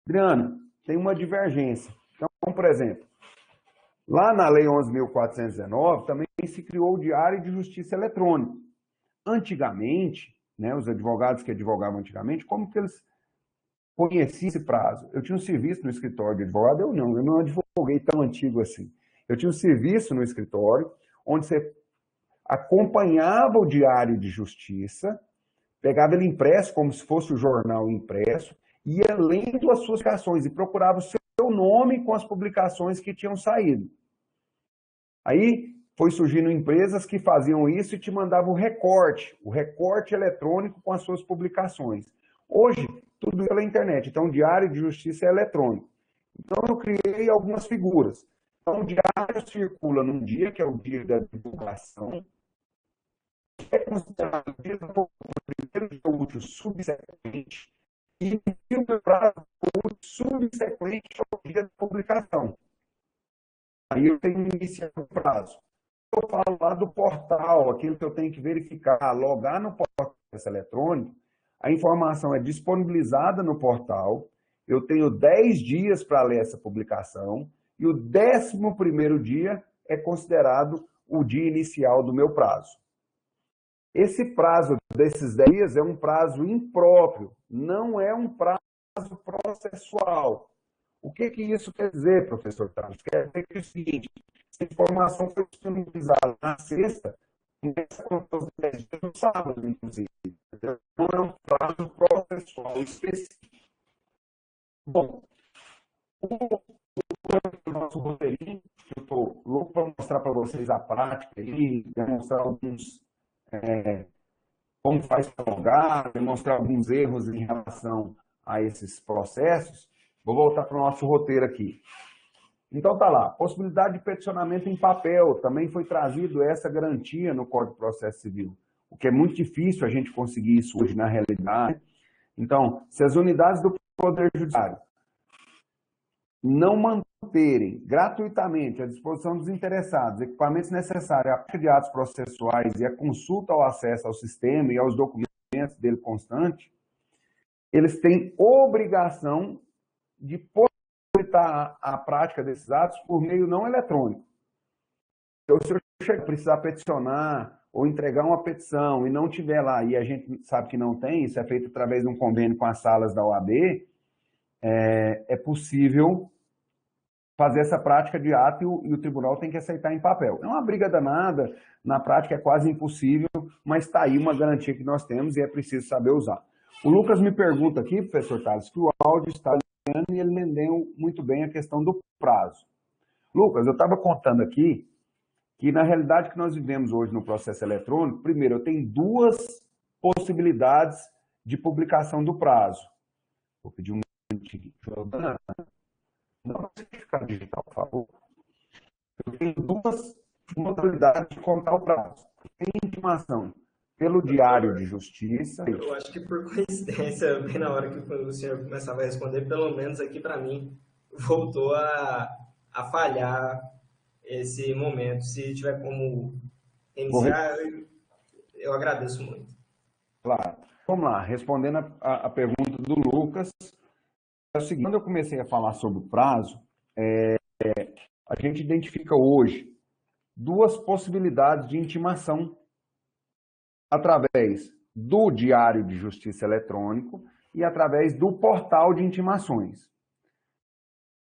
Adriana, tem uma divergência. Então, por exemplo, lá na Lei 11.419 também se criou o Diário de Justiça Eletrônico. Antigamente, né, os advogados que advogavam antigamente, como que eles conheciam esse prazo? Eu tinha um serviço no escritório de advogado, eu não advoguei tão antigo assim. Eu tinha um serviço no escritório, onde você acompanhava o Diário de Justiça, pegava ele impresso, como se fosse o jornal impresso, ia lendo as suas publicações e procurava o seu nome com as publicações que tinham saído. Aí foi surgindo empresas que faziam isso e te mandavam o recorte eletrônico com as suas publicações. Hoje, tudo pela internet. Então, o Diário de Justiça é eletrônico. Então, eu criei algumas figuras. Então, o diário circula num dia, que é o dia da divulgação, é considerado o dia do primeiro dia útil subsequente e o prazo útil subsequente ao dia da publicação. Aí eu tenho que iniciar o prazo. Eu falo lá do portal, aquilo que eu tenho que verificar, logar no portal eletrônico, a informação é disponibilizada no portal, eu tenho 10 dias para ler essa publicação, e o 11º dia é considerado o dia inicial do meu prazo. Esse prazo desses 10 dias é um prazo impróprio, não é um prazo processual. O que isso quer dizer, professor Thales? Quer dizer que é o seguinte, se a informação foi disponibilizada na sexta, começa com os 10 dias no sábado, inclusive. Não é um prazo processual específico. Bom, o nosso roteirinho, eu estou louco para mostrar para vocês a prática e demonstrar alguns, como faz para logar, demonstrar alguns erros em relação a esses processos. Vou voltar para o nosso roteiro aqui. Então tá lá, possibilidade de peticionamento em papel, também foi trazido essa garantia no Código de Processo Civil, o que é muito difícil a gente conseguir isso hoje na realidade. Então, se as unidades do Poder Judiciário não manterem gratuitamente à disposição dos interessados equipamentos necessários à prática de atos processuais e a consulta ao acesso ao sistema e aos documentos dele constante, eles têm obrigação de possibilitar a prática desses atos por meio não eletrônico. Então, se eu precisar peticionar ou entregar uma petição e não tiver lá, e a gente sabe que não tem, isso é feito através de um convênio com as salas da OAB, é possível fazer essa prática de ato e o tribunal tem que aceitar em papel. É uma briga danada, na prática é quase impossível, mas está aí uma garantia que nós temos e é preciso saber usar. O Lucas me pergunta aqui, professor Tales, que o áudio está ligando e ele entendeu muito bem a questão do prazo. Lucas, eu estava contando aqui que na realidade que nós vivemos hoje no processo eletrônico, primeiro, eu tenho duas possibilidades de publicação do prazo. Vou pedir um minutinho. Não, certificado digital, por favor. Eu tenho duas modalidades de contar o prazo. Tem intimação pelo Diário de Justiça. Eu acho que por coincidência, bem na hora que o senhor começava a responder, pelo menos aqui para mim, voltou a falhar esse momento. Se tiver como iniciar, eu agradeço muito. Claro. Vamos lá, respondendo a pergunta do Lucas. É o seguinte, quando eu comecei a falar sobre o prazo, a gente identifica hoje duas possibilidades de intimação através do Diário de Justiça Eletrônico e através do portal de intimações.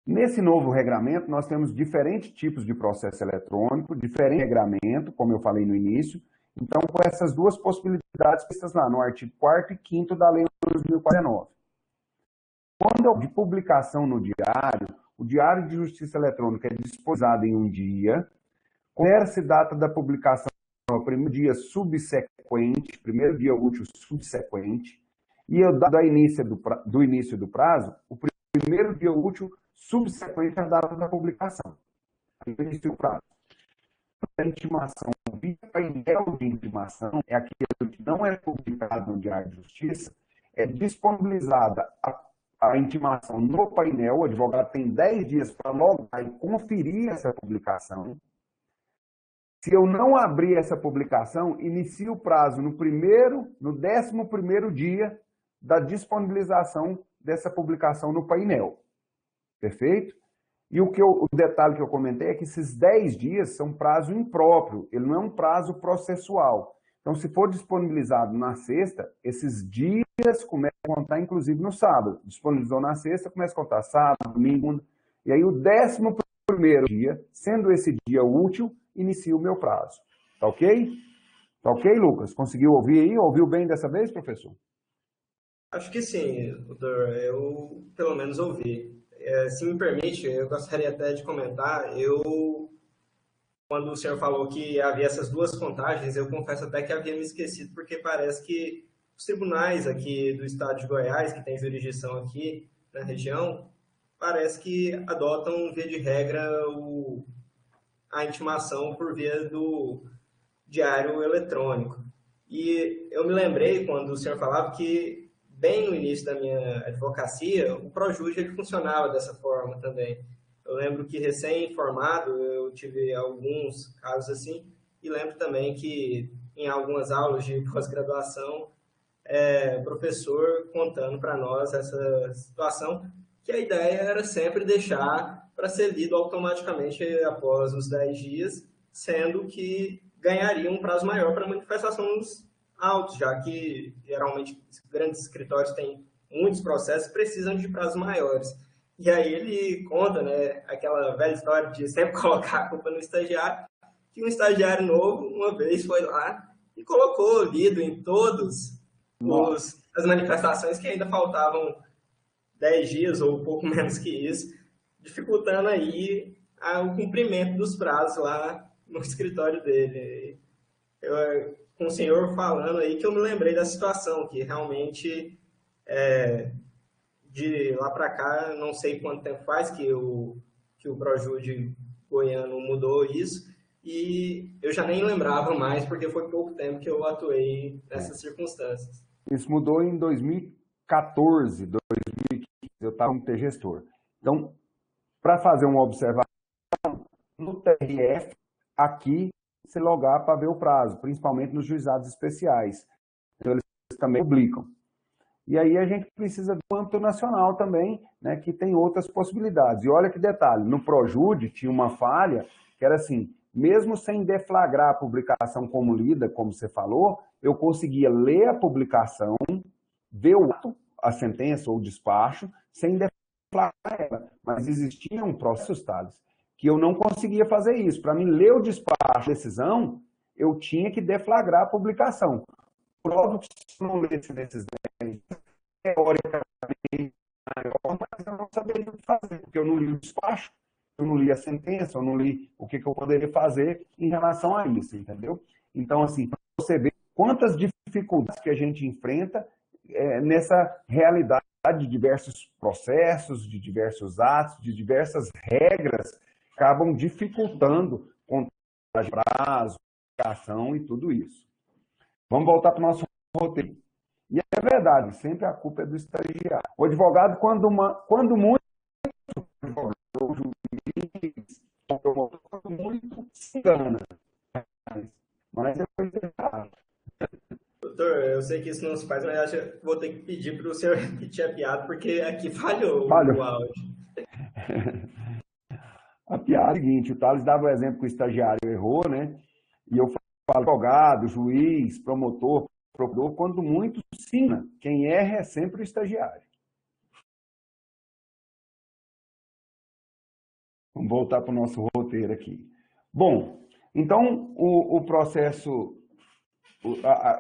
Nesse novo regramento, nós temos diferentes tipos de processo eletrônico, diferente regramento, como eu falei no início. Então, com essas duas possibilidades vistas lá no artigo 4º e 5º da Lei 2049. Quando de publicação no Diário, o Diário de Justiça Eletrônica é disponibilizado em um dia, considera-se data da publicação no primeiro dia subsequente, primeiro dia útil subsequente, e o dado do início do prazo, o primeiro dia útil subsequente à data da publicação. Início do prazo. A intimação via painel de intimação é aquilo que não é publicado no Diário de Justiça, é disponibilizada a intimação no painel, o advogado tem 10 dias para logar e conferir essa publicação. Se eu não abrir essa publicação, inicia o prazo no 11º dia da disponibilização dessa publicação no painel. Perfeito? E o detalhe que eu comentei é que esses 10 dias são prazo impróprio, ele não é um prazo processual. Então, se for disponibilizado na sexta, esses dias começam a contar, inclusive, no sábado. Disponibilizou na sexta, começa a contar sábado, domingo, e aí o 11º dia, sendo esse dia útil, inicia o meu prazo. Tá ok? Tá ok, Lucas? Conseguiu ouvir aí? Ouviu bem dessa vez, professor? Acho que sim, doutor. Eu, pelo menos, ouvi. Se me permite, eu gostaria até de comentar, quando o senhor falou que havia essas duas contagens, eu confesso até que havia me esquecido, porque parece que os tribunais aqui do estado de Goiás, que tem jurisdição aqui na região, parece que adotam, via de regra, a intimação por via do diário eletrônico. E eu me lembrei, quando o senhor falava, que bem no início da minha advocacia, o Projude ele funcionava dessa forma também. Eu lembro que recém-formado, eu tive alguns casos assim, e lembro também que em algumas aulas de pós-graduação, professor contando para nós essa situação, que a ideia era sempre deixar para ser lido automaticamente após os 10 dias, sendo que ganharia um prazo maior para manifestação dos autos, já que geralmente grandes escritórios têm muitos processos, precisam de prazos maiores. E aí ele conta, né, aquela velha história de sempre colocar a culpa no estagiário, que um estagiário novo, uma vez, foi lá e colocou lido em todas as manifestações que ainda faltavam 10 dias ou um pouco menos que isso, dificultando aí o cumprimento dos prazos lá no escritório dele. Com o senhor falando aí que eu me lembrei da situação, que realmente de lá para cá, não sei quanto tempo faz que o Projude goiano mudou isso, e eu já nem lembrava mais, porque foi pouco tempo que eu atuei nessas circunstâncias. Isso mudou em 2014, 2015, eu estava como gestor. Então, para fazer uma observação, no TRF, aqui, se logar para ver o prazo, principalmente nos juizados especiais. Então, eles também publicam. E aí a gente precisa do âmbito nacional também, né, que tem outras possibilidades. E olha que detalhe, no Projude tinha uma falha que era assim, mesmo sem deflagrar a publicação como lida, como você falou, eu conseguia ler a publicação, ver o ato, a sentença ou o despacho, sem ela, mas existiam processos, Thales, que eu não conseguia fazer isso. Para mim ler o despacho, a decisão, eu tinha que deflagrar a publicação. Prova que se eu não lesse nesses 10, teoricamente, maior, mas eu não saberia o que fazer, porque eu não li o despacho, eu não li a sentença, eu não li o que eu poderia fazer em relação a isso, entendeu? Então, assim, você vê quantas dificuldades que a gente enfrenta nessa realidade de diversos processos, de diversos atos, de diversas regras, acabam dificultando contagem de prazo, aplicação e tudo isso. Vamos voltar para o nosso roteiro. E é verdade, sempre a culpa é do estagiário. O advogado, quando muito, o juiz, o promotor, quando muito, se engana. Mas é errado. Doutor, eu sei que isso não se faz, mas acho que vou ter que pedir para o senhor repetir a piada, porque aqui falhou o áudio. A piada é a seguinte, o Thales dava o exemplo que o estagiário errou, né? E eu falo, advogado, juiz, promotor, procurador, quando muito, sim, quem erra é sempre o estagiário. Vamos voltar para o nosso roteiro aqui. Bom, então o processo,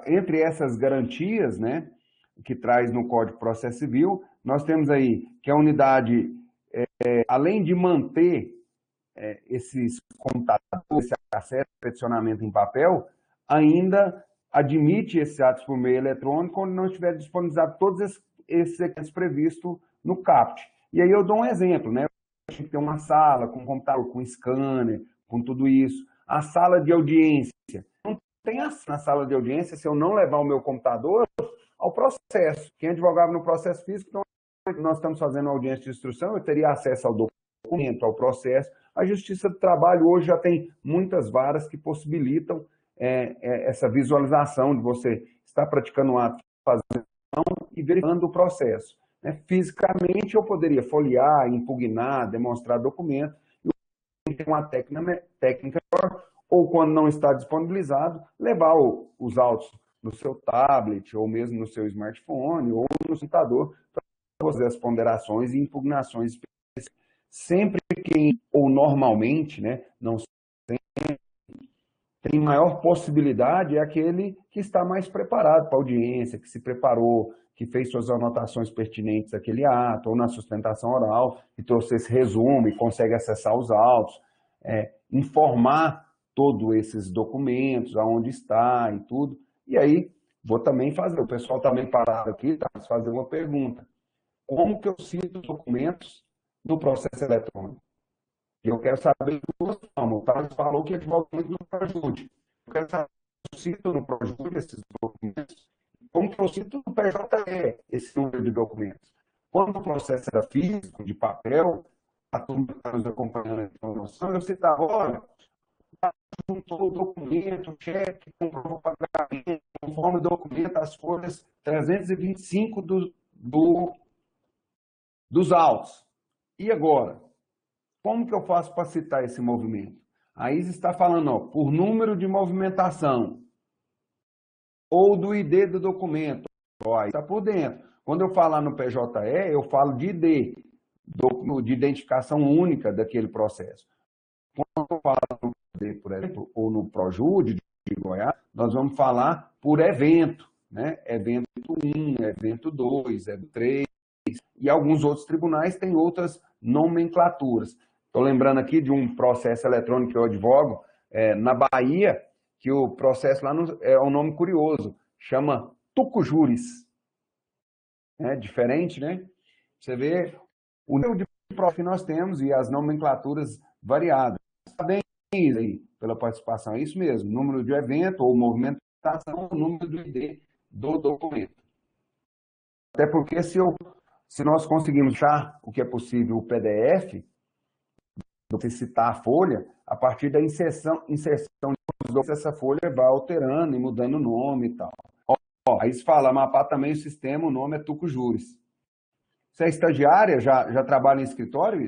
entre essas garantias, né, que traz no Código de Processo Civil, nós temos aí que a unidade, além de manter esses computadores, esse acesso, peticionamento em papel, ainda admite esses atos por meio eletrônico quando não estiver disponibilizado todos esses equipamentos previstos no CAPT. E aí eu dou um exemplo, né? Tem que ter uma sala com computador, com scanner, com tudo isso. A sala de audiência. Não tem na sala de audiência se eu não levar o meu computador ao processo. Quem advogava no processo físico, então, nós estamos fazendo audiência de instrução, eu teria acesso ao documento, ao processo. A Justiça do Trabalho hoje já tem muitas varas que possibilitam essa visualização de você estar praticando um ato, fazendo e verificando o processo. Fisicamente, eu poderia folhear, impugnar, demonstrar documento, e ter uma técnica melhor, ou quando não está disponibilizado, levar os autos no seu tablet, ou mesmo no seu smartphone, ou no computador, para fazer as ponderações e impugnações específicas. Sempre que, ou normalmente, né, não sempre, tem maior possibilidade é aquele que está mais preparado para a audiência, que se preparou, que fez suas anotações pertinentes àquele ato, ou na sustentação oral, que trouxe esse resumo e consegue acessar os autos, informar todos esses documentos, aonde está e tudo. E aí, vou também fazer, o pessoal também parado aqui, tá? Fazer uma pergunta. Como que eu cito os documentos no processo eletrônico? Eu quero saber de duas formas. O Thales falou que advoga muito no Projude. Eu quero saber se eu cito no Projude esses documentos, como que eu cito no PJE esse número de documentos. Quando o processo era físico, de papel, a turma que está nos acompanhando aqui com noção, eu citava, olha, juntou o documento, cheque, comprovou o pagamento, conforme o documento, as folhas 325 dos autos. E agora? Como que eu faço para citar esse movimento? A Isa está falando, ó, por número de movimentação ou do ID do documento. Ó, aí está por dentro. Quando eu falar no PJE, eu falo de ID, de identificação única daquele processo. Quando eu falo no ID, por exemplo, ou no Projude de Goiás, nós vamos falar por evento, né? Evento 1, evento 2, evento 3, e alguns outros tribunais têm outras nomenclaturas. Estou lembrando aqui de um processo eletrônico que eu advogo na Bahia, que o processo lá é um nome curioso, chama Tucujuris. É diferente, né? Você vê o nível de prova que nós temos e as nomenclaturas variadas. Parabéns aí pela participação, é isso mesmo, número de evento ou movimentação, o número do ID do documento. Até porque se nós conseguirmos achar o que é possível o PDF, você citar a folha, a partir da inserção de documentos, essa folha vai alterando e mudando o nome e tal. Aí se fala, Amapá também o sistema, o nome é Tucujuris. Você é estagiária, já trabalha em escritório?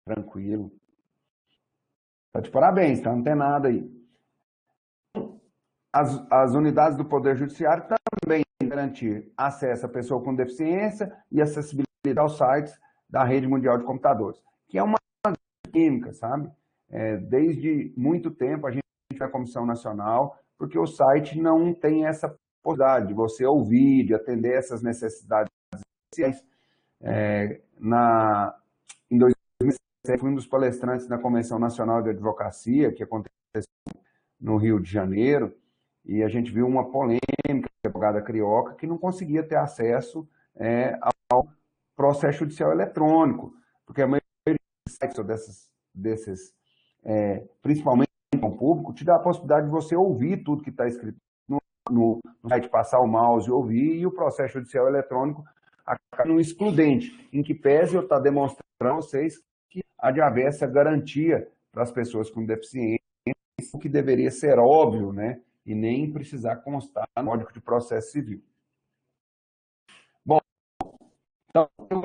Tranquilo. Está de parabéns, tá? Não tem nada aí. As unidades do Poder Judiciário também garantir acesso à pessoa com deficiência e acessibilidade aos sites da Rede Mundial de Computadores, que é uma química, sabe? Desde muito tempo a gente na Comissão Nacional, porque o site não tem essa possibilidade de você ouvir, de atender essas necessidades especiais. Em 2017, fui um dos palestrantes na Convenção Nacional de Advocacia, que aconteceu no Rio de Janeiro, e a gente viu uma polêmica da advogada carioca que não conseguia ter acesso ao processo judicial eletrônico, porque a maioria desses principalmente no público, te dá a possibilidade de você ouvir tudo que está escrito no site, passar o mouse e ouvir, e o processo judicial eletrônico acaba num excludente, em que pese eu estar demonstrando a vocês que há de haver essa garantia para as pessoas com deficiência, o que deveria ser óbvio, né? E nem precisar constar no Código de Processo Civil. Bom, então, eu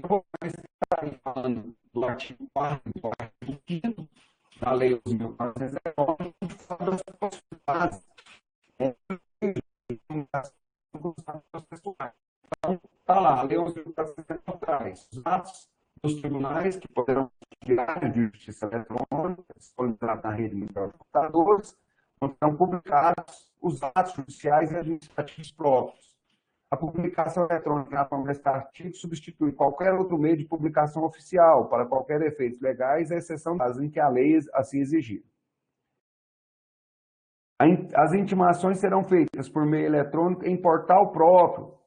vou começar falando do artigo 4 do artigo 5º da Lei 11.419, das possibilidades então, está lá, a Lei 11.419 traz os atos dos tribunais que poderão tirar de justiça eletrônica, disponibilizados na rede mundial de computadores, onde serão publicados os atos judiciais e administrativos próprios. A publicação eletrônica na forma deste artigo substitui qualquer outro meio de publicação oficial para qualquer efeitos legais, à exceção das em que a lei assim exigir. As intimações serão feitas por meio eletrônico em portal próprio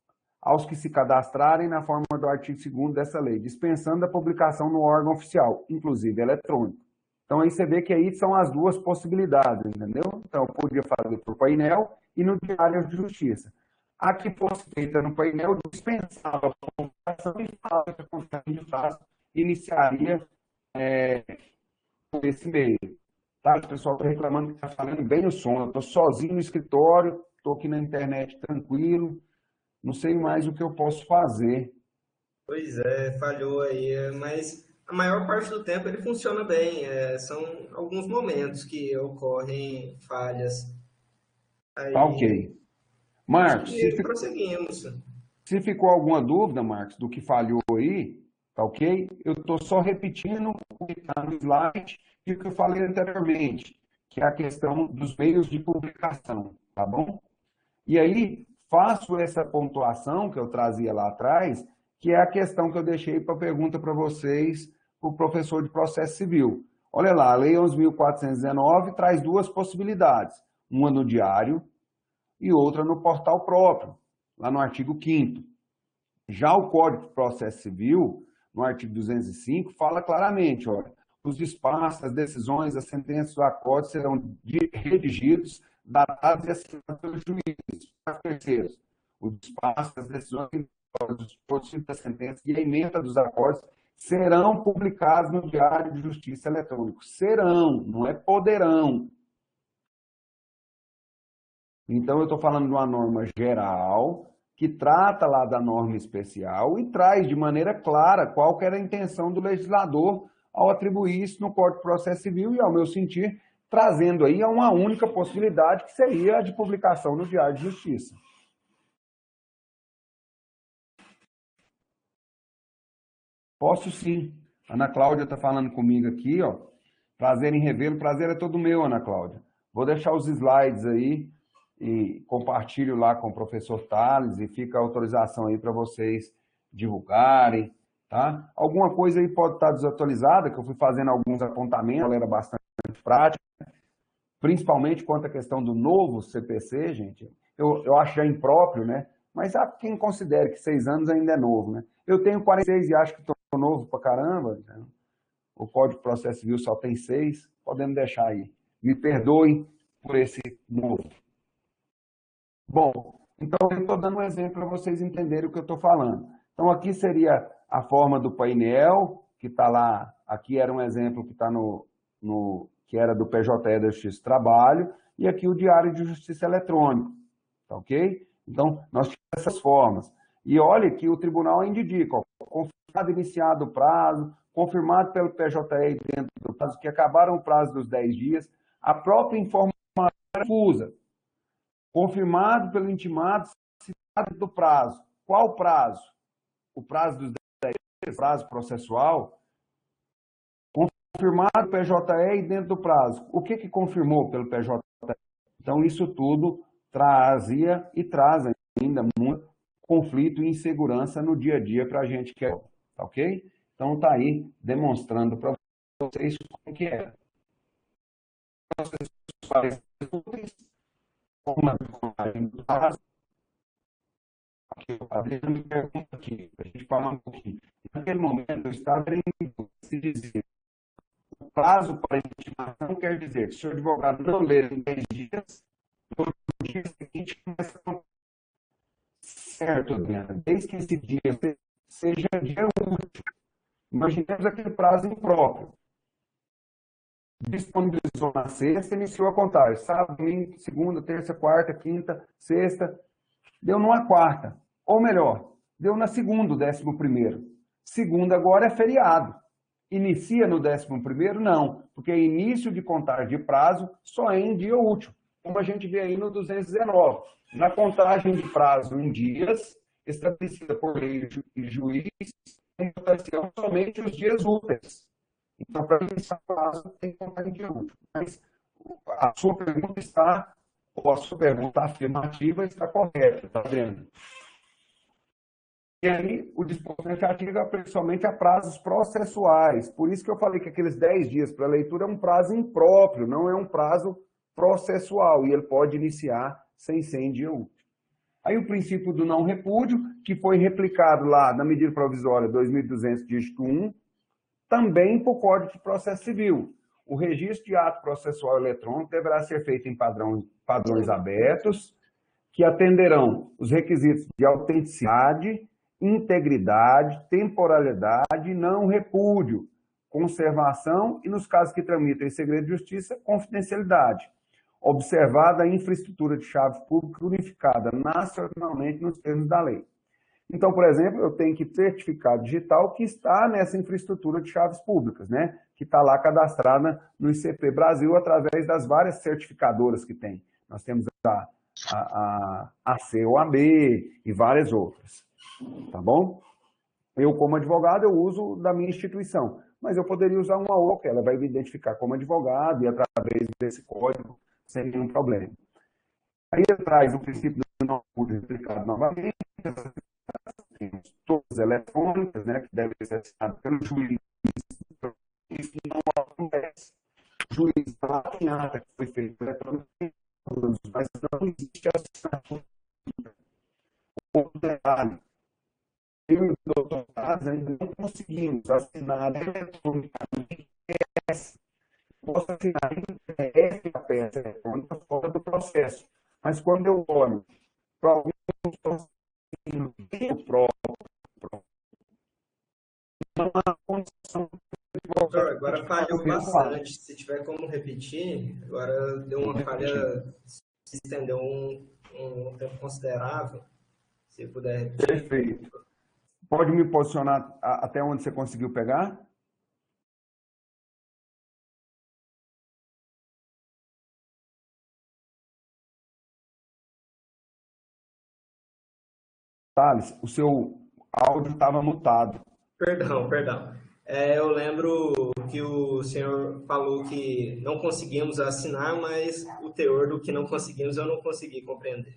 aos que se cadastrarem na forma do artigo 2º dessa lei, dispensando a publicação no órgão oficial, inclusive eletrônico. Então, aí você vê que aí são as duas possibilidades, entendeu? Então, eu podia fazer por painel e no Diário de Justiça. A que fosse feita no painel dispensava a publicação e falava que a contagem de fato iniciaria por esse meio. Tá? O pessoal está reclamando que está falando bem o som. Eu estou sozinho no escritório, estou aqui na internet tranquilo, não sei mais o que eu posso fazer. Pois é, falhou aí, mas a maior parte do tempo ele funciona bem. São alguns momentos que ocorrem falhas. Aí, tá ok. Marcos, prosseguimos. Se ficou alguma dúvida, Marcos, do que falhou aí, tá ok? Eu estou só repetindo o que está no slide e o que eu falei anteriormente, que é a questão dos meios de publicação, tá bom? E aí, faço essa pontuação que eu trazia lá atrás, que é a questão que eu deixei para pergunta para vocês, para o professor de processo civil. Olha lá, a Lei 11.419 traz duas possibilidades, uma no diário e outra no portal próprio, lá no artigo 5º. Já o Código de Processo Civil, no artigo 205, fala claramente, olha, os despachos, as decisões, as sentenças, os acordos serão redigidos, datados e assinados pelos juízes, para terceiros. O despacho, as decisões, os dispositivos das sentenças e a emenda dos acordos serão publicados no Diário de Justiça Eletrônico. Serão, não é poderão. Então, eu estou falando de uma norma geral, que trata lá da norma especial e traz de maneira clara qual que era a intenção do legislador ao atribuir isso no Código de Processo Civil e, ao meu sentir, trazendo aí a uma única possibilidade, que seria a de publicação no Diário de Justiça. Posso sim. Ana Cláudia está falando comigo aqui, ó. Prazer em revê-lo. Prazer é todo meu, Ana Cláudia. Vou deixar os slides aí e compartilho lá com o professor Thales e fica a autorização aí para vocês divulgarem, tá? Alguma coisa aí pode estar desatualizada, que eu fui fazendo alguns apontamentos, ela era bastante prática, principalmente quanto à questão do novo CPC, gente. Eu acho já impróprio, né? Mas há quem considere que 6 anos ainda é novo, né? Eu tenho 46 e acho que estou novo pra caramba, né? O Código de Processo Civil só tem 6, podemos deixar aí. Me perdoem por esse novo. Bom, então eu estou dando um exemplo para vocês entenderem o que eu estou falando. Então aqui seria a forma do painel, que está lá, aqui era um exemplo que está que era do PJE da Justiça do Trabalho, e aqui o Diário de Justiça Eletrônico, tá ok? Então, nós temos essas formas. E olha que o tribunal ainda indica, ó, confirmado iniciado o prazo, confirmado pelo PJE dentro do prazo, que acabaram o prazo dos 10 dias, a própria informação difusa, confirmado pelo intimado, do prazo. Qual prazo? O prazo dos 10 dias, prazo processual, confirmado o PJE e dentro do prazo. O que confirmou pelo PJE? Então, isso tudo trazia e traz ainda muito conflito e insegurança no dia a dia para a gente que é, tá ok? Então, está aí demonstrando para vocês como que é. A Adriana me pergunta aqui, para a gente falar um pouquinho. Naquele momento, eu estava se dizer, o prazo para intimação quer dizer que se o advogado não ler em 10 dias, no dia seguinte começa a... Certo, Adriana, desde que esse dia seja dia útil. Imaginemos aquele prazo impróprio. Disponibilizou na sexta, iniciou a contagem. Sábado, domingo, segunda, terça, quarta, quinta, sexta. Deu numa quarta. Ou melhor, deu na segunda, o 11º. Segunda agora é feriado. Inicia no 11º? Não, porque início de contagem de prazo só é em dia útil, como a gente vê aí no 219. Na contagem de prazo em dias, estabelecida por lei e juiz, aconteciam somente os dias úteis. Então, para iniciar o prazo, tem que contar em dia útil. Mas a sua pergunta está, ou a sua pergunta afirmativa está correta, está vendo? E aí, o disposto nesse artigo é somente a prazos processuais. Por isso que eu falei que aqueles 10 dias para leitura é um prazo impróprio, não é um prazo processual, e ele pode iniciar sem ser em dia útil. Aí o princípio do não repúdio, que foi replicado lá na medida provisória 2200, dígito 1, também para o Código de Processo Civil. O registro de ato processual eletrônico deverá ser feito em padrões abertos, que atenderão os requisitos de autenticidade, integridade, temporalidade, não repúdio, conservação e, nos casos que tramitam em segredo de justiça, confidencialidade, observada a infraestrutura de chaves públicas unificada nacionalmente nos termos da lei. Então, por exemplo, eu tenho que certificado digital que está nessa infraestrutura de chaves públicas, né? Que está lá cadastrada no ICP Brasil através das várias certificadoras que tem. Nós temos a COAB e várias outras, tá bom? Eu, como advogado, eu uso da minha instituição, mas eu poderia usar uma outra, ela vai me identificar como advogado e através desse código sem nenhum problema. Aí ele traz o princípio do não repúdio explicado novamente, todas eletrônicas, né, que devem ser assinadas pelo juiz. Isso não acontece. O juiz está em ata que foi feito eletronicamente, mas não existe assinatura. Outro detalhe, eu e o doutor Taz ainda não conseguimos assinar eletronicamente PS. Posso assinar em PDF a peça eletrônica fora do processo. Mas quando eu olho para alguns processos próprio, não há condição de Doutor, agora falhou bastante. Se tiver como repetir, agora deu uma falha, se estendeu um tempo considerável. Se puder repetir. Perfeito. Pode me posicionar até onde você conseguiu pegar? Thales, o seu áudio estava mutado. Perdão. Eu lembro que o senhor falou que não conseguimos assinar, mas o teor do que não conseguimos eu não consegui compreender.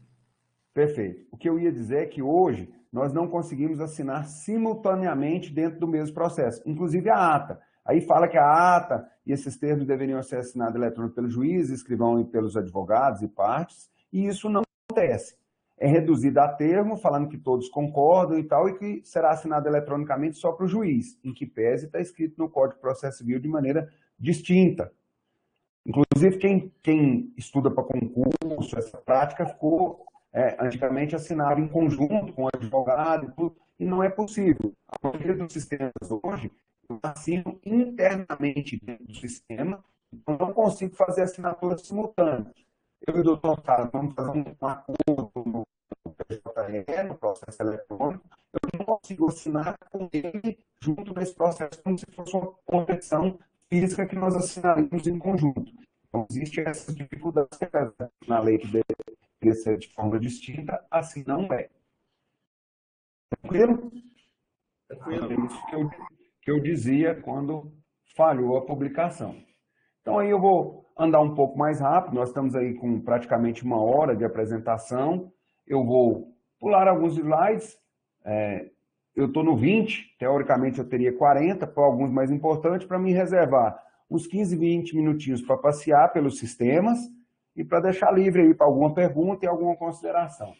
Perfeito. O que eu ia dizer é que hoje nós não conseguimos assinar simultaneamente dentro do mesmo processo, inclusive a ata. Aí fala que a ata e esses termos deveriam ser assinados eletronicamente pelo juiz, escrivão e pelos advogados e partes, e isso não acontece. É reduzido a termo, falando que todos concordam e tal, e que será assinado eletronicamente só para o juiz, em que pese está escrito no Código de Processo Civil de maneira distinta. Inclusive, quem estuda para concurso, essa prática ficou antigamente assinado em conjunto com o advogado e tudo, e não é possível. A maioria dos sistemas hoje assinam internamente dentro do sistema, então não consigo fazer assinatura simultânea. Eu e o doutor Carlos vamos fazer um acordo no PJE, no processo eletrônico, eu não consigo assinar com ele junto nesse processo, como se fosse uma competição física que nós assinaríamos em conjunto. Então, existe essa dificuldade na lei que deve ser de forma distinta, assim não é. Tranquilo? Tranquilo. É isso que eu dizia quando falhou a publicação. Então, aí eu vou andar um pouco mais rápido, nós estamos aí com praticamente 1 hora de apresentação, eu vou pular alguns slides, eu estou no 20, teoricamente eu teria 40, por alguns mais importantes, para me reservar uns 15, 20 minutinhos para passear pelos sistemas e para deixar livre aí para alguma pergunta e alguma consideração.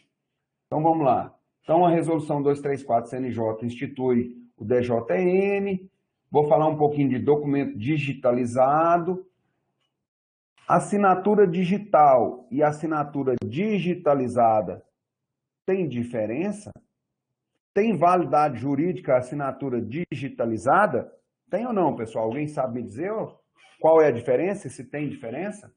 Então, vamos lá. Então, a resolução 234 CNJ institui o DJN, vou falar um pouquinho de documento digitalizado. Assinatura digital e assinatura digitalizada tem diferença? Tem validade jurídica a assinatura digitalizada? Tem ou não, pessoal? Alguém sabe me dizer qual é a diferença, se tem diferença?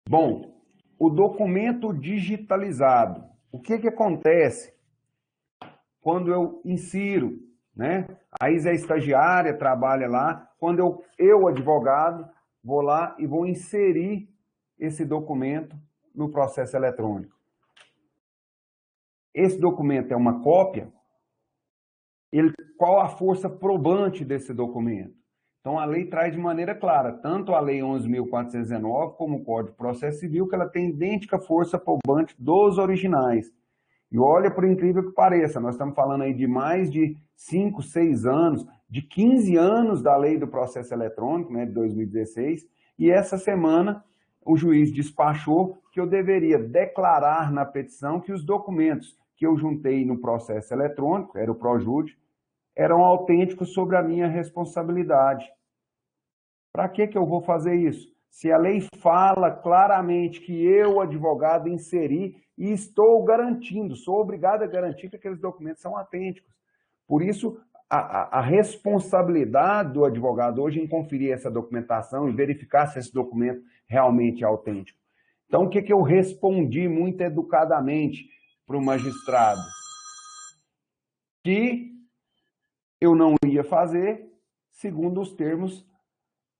Bom, o documento digitalizado. O que acontece quando eu insiro, né? A Isa é estagiária, trabalha lá. Quando eu, advogado, vou lá e vou inserir esse documento no processo eletrônico. Esse documento é uma cópia. Qual a força probante desse documento? Então, a lei traz de maneira clara, tanto a Lei 11.419 como o Código de Processo Civil, que ela tem idêntica força probante dos originais. E olha, por incrível que pareça, nós estamos falando aí de mais de 5, 6 anos, de 15 anos da Lei do Processo Eletrônico, né, de 2016, e essa semana o juiz despachou que eu deveria declarar na petição que os documentos que eu juntei no processo eletrônico, era o ProJude, eram autênticos sobre a minha responsabilidade. Para que eu vou fazer isso? Se a lei fala claramente que eu, advogado, inseri e estou garantindo, sou obrigado a garantir que aqueles documentos são autênticos. Por isso, a responsabilidade do advogado hoje em conferir essa documentação e verificar se esse documento realmente é autêntico. Então, o que eu respondi muito educadamente para o magistrado? Que eu não ia fazer, segundo os termos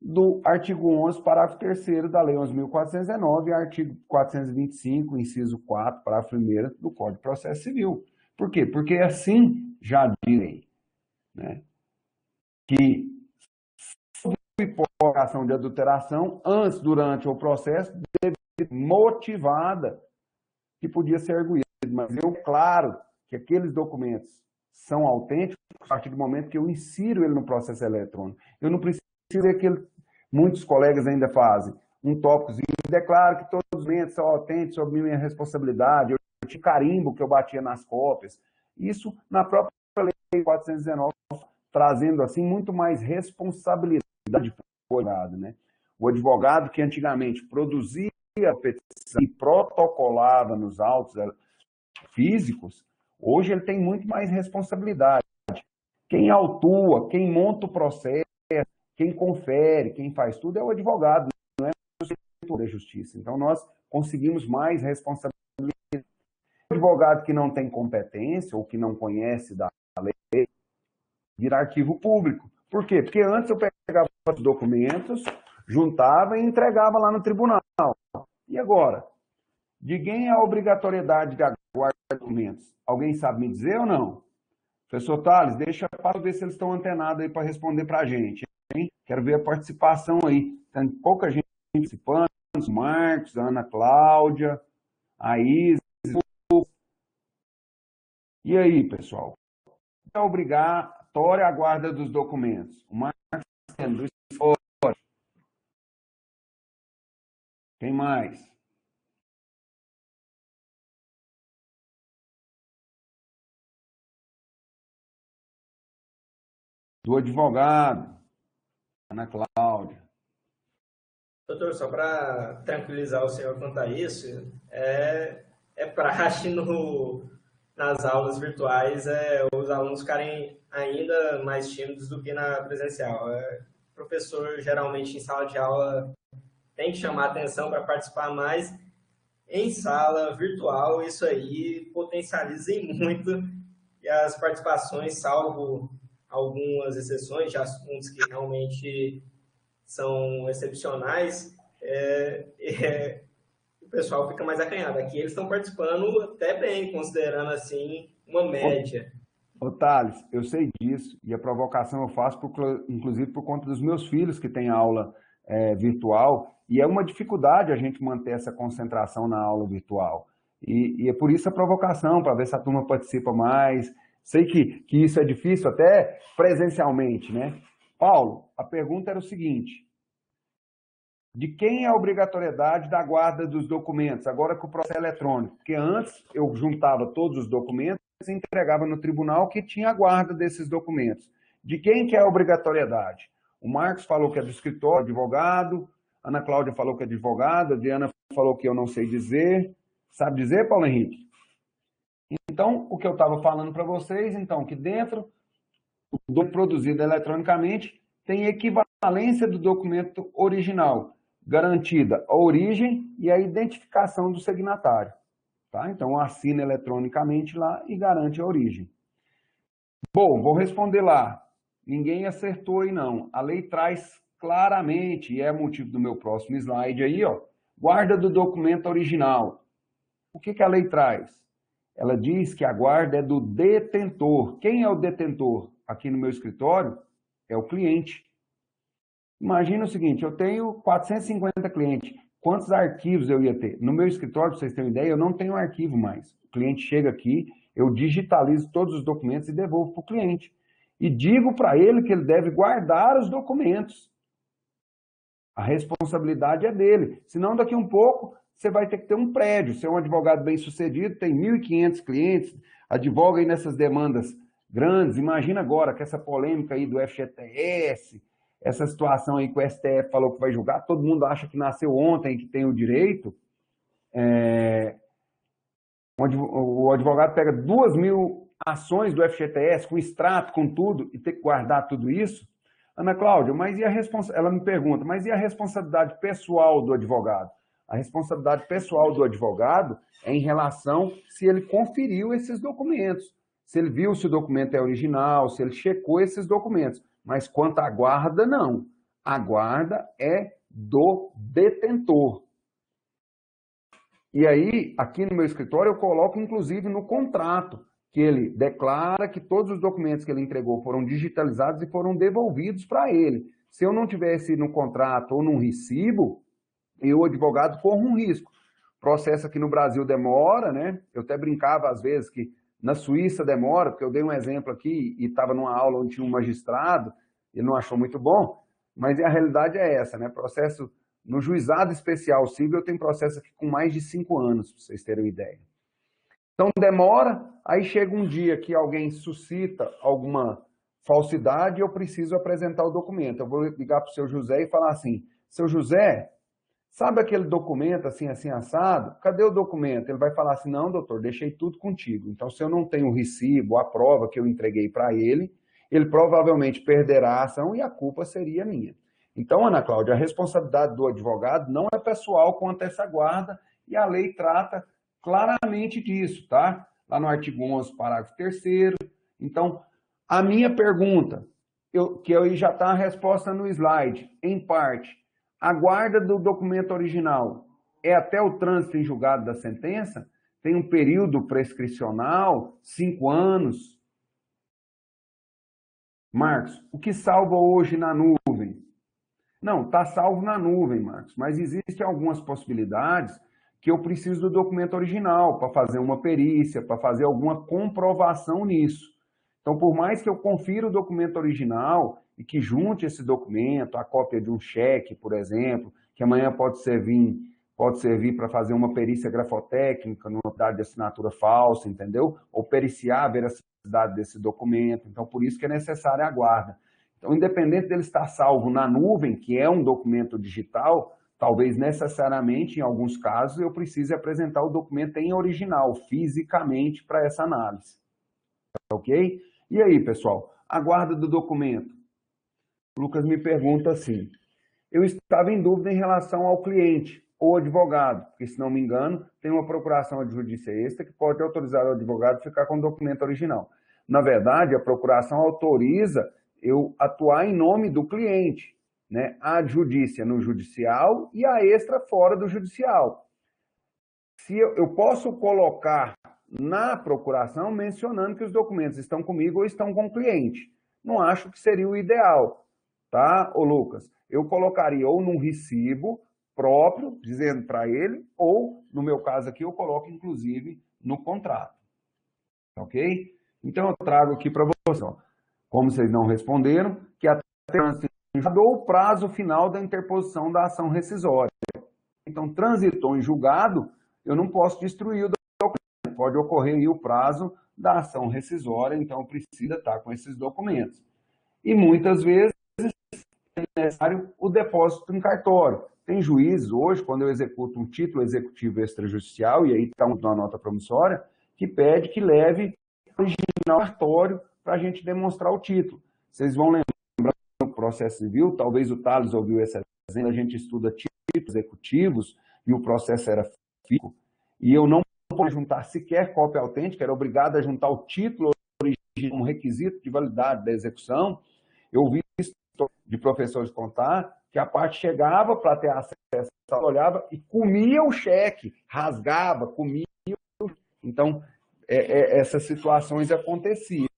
do artigo 11, parágrafo 3º da Lei 11.419 e artigo 425, inciso 4, parágrafo 1º do Código de Processo Civil. Por quê? Porque assim já direi, né, que ação de adulteração, antes, durante o processo, deve ser motivada, que podia ser arguída. Mas eu, claro, que aqueles documentos são autênticos a partir do momento que eu insiro ele no processo eletrônico. Eu não preciso ver aquilo, muitos colegas ainda fazem, um tópicozinho, declaro que todos os documentos são autênticos sob minha responsabilidade, eu tinha carimbo que eu batia nas cópias. Isso na própria Lei 419, trazendo assim muito mais responsabilidade para o advogado, né? O advogado que antigamente produzia a petição e protocolava nos autos físicos, hoje ele tem muito mais responsabilidade. Quem autua, quem monta o processo, quem confere, quem faz tudo é o advogado, não é o setor da justiça. Então, nós conseguimos mais responsabilidade. O advogado que não tem competência ou que não conhece da lei, vira arquivo público. Por quê? Porque antes eu pegava os documentos, juntava e entregava lá no tribunal. E agora? De quem é a obrigatoriedade de guardar documentos? Alguém sabe me dizer ou não? Professor Tales, deixa para ver se eles estão antenados aí para responder para a gente, hein? Quero ver a participação aí. Tem pouca gente participando, o Marcos, a Ana Cláudia, a Isa. E aí, pessoal? É obrigatória a guarda dos documentos. O Marcos do esporte. Quem mais? Do advogado, Ana Cláudia. Doutor, só para tranquilizar o senhor quanto a isso, é praxe nas aulas virtuais os alunos ficarem ainda mais tímidos do que na presencial. O professor, geralmente, em sala de aula, tem que chamar atenção para participar mais. Em sala virtual, isso aí potencializa muito e as participações, salvo algumas exceções de assuntos que realmente são excepcionais, o pessoal fica mais acanhado. Aqui eles estão participando até bem, considerando assim uma média. Ô, Thales, eu sei disso, e a provocação eu faço, inclusive, por conta dos meus filhos que têm aula virtual, e é uma dificuldade a gente manter essa concentração na aula virtual. E é por isso a provocação, para ver se a turma participa mais. Sei que isso é difícil até presencialmente, né? Paulo, a pergunta era o seguinte: de quem é a obrigatoriedade da guarda dos documentos, agora com o processo eletrônico? Porque antes eu juntava todos os documentos e entregava no tribunal que tinha a guarda desses documentos. De quem que é a obrigatoriedade? O Marcos falou que é do escritório, advogado, a Ana Cláudia falou que é advogada, a Diana falou que eu não sei dizer. Sabe dizer, Paulo Henrique? Então, o que eu estava falando para vocês, então, que dentro do produzido eletronicamente tem equivalência do documento original, garantida a origem e a identificação do signatário. Tá? Então, assina eletronicamente lá e garante a origem. Bom, vou responder lá. Ninguém acertou aí, não. A lei traz claramente, e é motivo do meu próximo slide aí, ó, guarda do documento original. O que a lei traz? Ela diz que a guarda é do detentor. Quem é o detentor? Aqui no meu escritório, é o cliente. Imagina o seguinte, eu tenho 450 clientes. Quantos arquivos eu ia ter? No meu escritório, para vocês terem uma ideia, eu não tenho arquivo mais. O cliente chega aqui, eu digitalizo todos os documentos e devolvo para o cliente. E digo para ele que ele deve guardar os documentos. A responsabilidade é dele. Senão, daqui um pouco, você vai ter que ter um prédio. Você é um advogado bem-sucedido, tem 1.500 clientes, advoga aí nessas demandas grandes. Imagina agora que essa polêmica aí do FGTS, essa situação aí que o STF falou que vai julgar, todo mundo acha que nasceu ontem, que tem o direito. O advogado pega 2.000 ações do FGTS, com extrato, com tudo, e tem que guardar tudo isso. Ana Cláudia, mas e ela me pergunta, mas e a responsabilidade pessoal do advogado? A responsabilidade pessoal do advogado é em relação se ele conferiu esses documentos, se ele viu se o documento é original, se ele checou esses documentos. Mas quanto à guarda, não. A guarda é do detentor. E aí, aqui no meu escritório, eu coloco, inclusive, no contrato, que ele declara que todos os documentos que ele entregou foram digitalizados e foram devolvidos para ele. Se eu não tivesse no contrato ou num recibo, eu, advogado, corro um risco. O processo aqui no Brasil demora, né? Eu até brincava às vezes que na Suíça demora, porque eu dei um exemplo aqui e estava numa aula onde tinha um magistrado, ele não achou muito bom, mas a realidade é essa, né? Processo no juizado especial civil, eu tenho processo aqui com mais de 5 anos, para vocês terem uma ideia. Então demora, aí chega um dia que alguém suscita alguma falsidade e eu preciso apresentar o documento. Eu vou ligar para o seu José e falar assim, seu José, sabe aquele documento assim, assim, assado? Cadê o documento? Ele vai falar assim, não, doutor, deixei tudo contigo. Então, se eu não tenho o recibo, a prova que eu entreguei para ele, ele provavelmente perderá a ação e a culpa seria minha. Então, Ana Cláudia, a responsabilidade do advogado não é pessoal quanto a essa guarda e a lei trata claramente disso, tá? Lá no artigo 11, parágrafo 3º. Então, a minha pergunta, que aí já está a resposta no slide, em parte, a guarda do documento original é até o trânsito em julgado da sentença? Tem um período prescricional, 5 anos? Marcos, o que salva hoje na nuvem? Não, está salvo na nuvem, Marcos, mas existem algumas possibilidades que eu preciso do documento original para fazer uma perícia, para fazer alguma comprovação nisso. Então, por mais que eu confira o documento original e que junte esse documento, a cópia de um cheque, por exemplo, que amanhã pode servir para fazer uma perícia grafotécnica numa unidade de assinatura falsa, entendeu? Ou periciar a veracidade desse documento. Então, por isso que é necessária a guarda. Então, independente dele estar salvo na nuvem, que é um documento digital, talvez necessariamente, em alguns casos, eu precise apresentar o documento em original, fisicamente, para essa análise. Ok? E aí, pessoal, a guarda do documento. O Lucas me pergunta assim, eu estava em dúvida em relação ao cliente ou advogado, porque, se não me engano, tem uma procuração de judícia extra que pode autorizar o advogado a ficar com o documento original. Na verdade, a procuração autoriza eu atuar em nome do cliente, né? A judícia no judicial e a extra fora do judicial. Se eu posso colocar na procuração mencionando que os documentos estão comigo ou estão com o cliente. Não acho que seria o ideal, tá, ô Lucas? Eu colocaria ou num recibo próprio, dizendo para ele, ou, no meu caso aqui, eu coloco, inclusive, no contrato. Ok? Então, eu trago aqui para vocês, ó, como vocês não responderam, que até o prazo final da interposição da ação rescisória. Então, transitou em julgado, eu não posso destruir o documento. Pode ocorrer aí o prazo da ação rescisória, então precisa estar com esses documentos. E muitas vezes é necessário o depósito em cartório. Tem juízes hoje, quando eu executo um título executivo extrajudicial, e aí está uma nota promissória, que pede que leve o original cartório para a gente demonstrar o título. Vocês vão lembrar no processo civil, talvez o Thales ouviu essa exemplo, a gente estuda títulos executivos e o processo era físico, e eu não podia juntar sequer cópia autêntica, era obrigado a juntar o título original como requisito de validade da execução. Eu vi de professores contar que a parte chegava para ter acesso, olhava e comia o cheque, rasgava, comia. Então, essas situações aconteciam.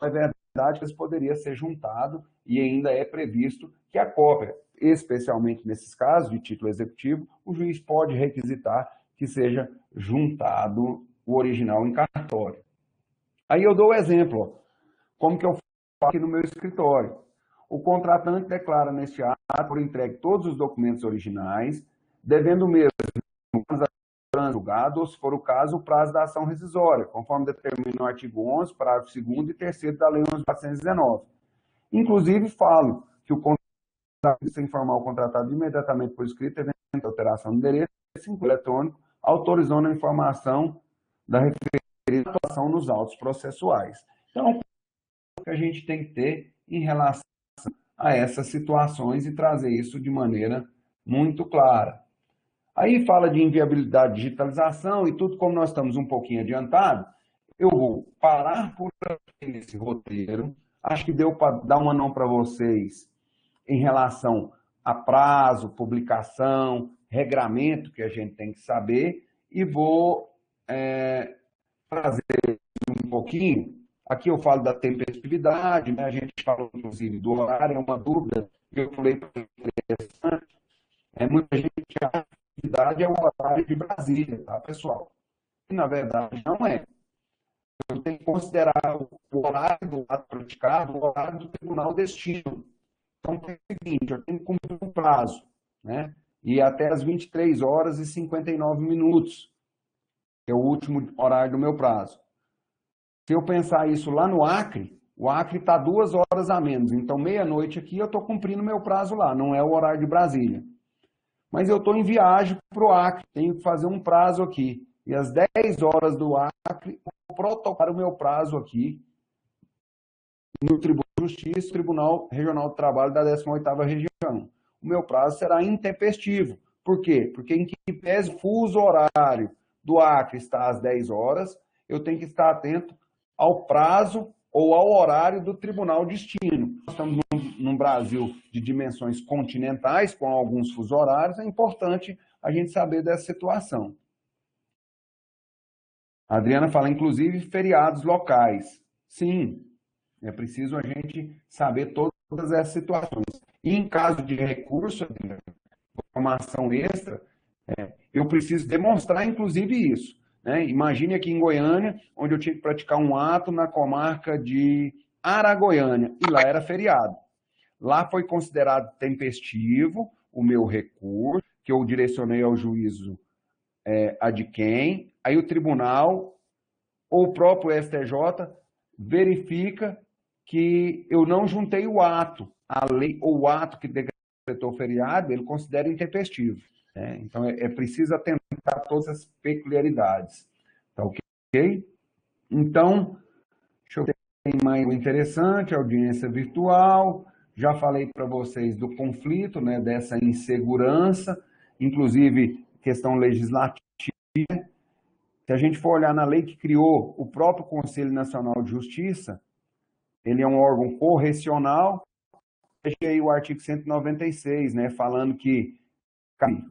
É verdade que isso poderia ser juntado e ainda é previsto que a cópia, especialmente nesses casos de título executivo, o juiz pode requisitar que seja juntado o original em cartório. Aí eu dou o exemplo, ó, como que eu faço aqui no meu escritório. O contratante declara neste ato por entregue todos os documentos originais, devendo mesmo julgado, ou, se for o caso, o prazo da ação rescisória, conforme determina o artigo 11, parágrafo 2º e 3º da Lei 11.419. Inclusive, falo que o contratante precisa informar o contratado imediatamente por escrito, evento alteração do endereço eletrônico, autorizando a informação da referida atuação nos autos processuais. Então, o que a gente tem que ter em relação a essas situações e trazer isso de maneira muito clara. Aí fala de inviabilidade de digitalização e tudo, como nós estamos um pouquinho adiantado, eu vou parar por aqui nesse roteiro. Acho que deu para dar uma mão para vocês em relação a prazo, publicação, regramento que a gente tem que saber, e vou trazer um pouquinho. Aqui eu falo da tempestividade, né? A gente falou, inclusive, do horário, é uma dúvida que eu falei interessante. Muita gente acha que a atividade é o horário de Brasília, tá, pessoal? E, na verdade, não é. Eu tenho que considerar o horário do ato praticado, o horário do tribunal destino. Então, é o seguinte, eu tenho que cumprir um prazo, né? E até as 23 horas e 59 minutos, que é o último horário do meu prazo. Se eu pensar isso lá no Acre, o Acre está 2 horas a menos. Então, meia-noite aqui, eu estou cumprindo meu prazo lá, não é o horário de Brasília. Mas eu estou em viagem para o Acre, tenho que fazer um prazo aqui. E às 10 horas do Acre, eu protocolar o meu prazo aqui no Tribunal de Justiça, Tribunal Regional do Trabalho da 18ª Região. O meu prazo será intempestivo. Por quê? Porque em que pese o fuso horário do Acre está às 10 horas, eu tenho que estar atento ao prazo ou ao horário do tribunal destino. Nós estamos num Brasil de dimensões continentais, com alguns fusos horários, é importante a gente saber dessa situação. A Adriana fala, inclusive, feriados locais. Sim, é preciso a gente saber todas essas situações. E em caso de recurso, informação extra, eu preciso demonstrar, inclusive, isso. Né? Imagine aqui em Goiânia, onde eu tinha que praticar um ato na comarca de Aragoiânia, e lá era feriado. Lá foi considerado tempestivo o meu recurso, que eu direcionei ao juízo ad quem, aí o tribunal, ou o próprio STJ, verifica que eu não juntei o ato, a lei, ou o ato que decretou feriado, ele considera intempestivo. Então, é preciso atentar a todas as peculiaridades. Tá ok? Então, deixa eu ver mais interessante, audiência virtual. Já falei para vocês do conflito, né, dessa insegurança, inclusive questão legislativa. Se a gente for olhar na lei que criou o próprio Conselho Nacional de Justiça, ele é um órgão correcional, deixei o artigo 196, né, falando que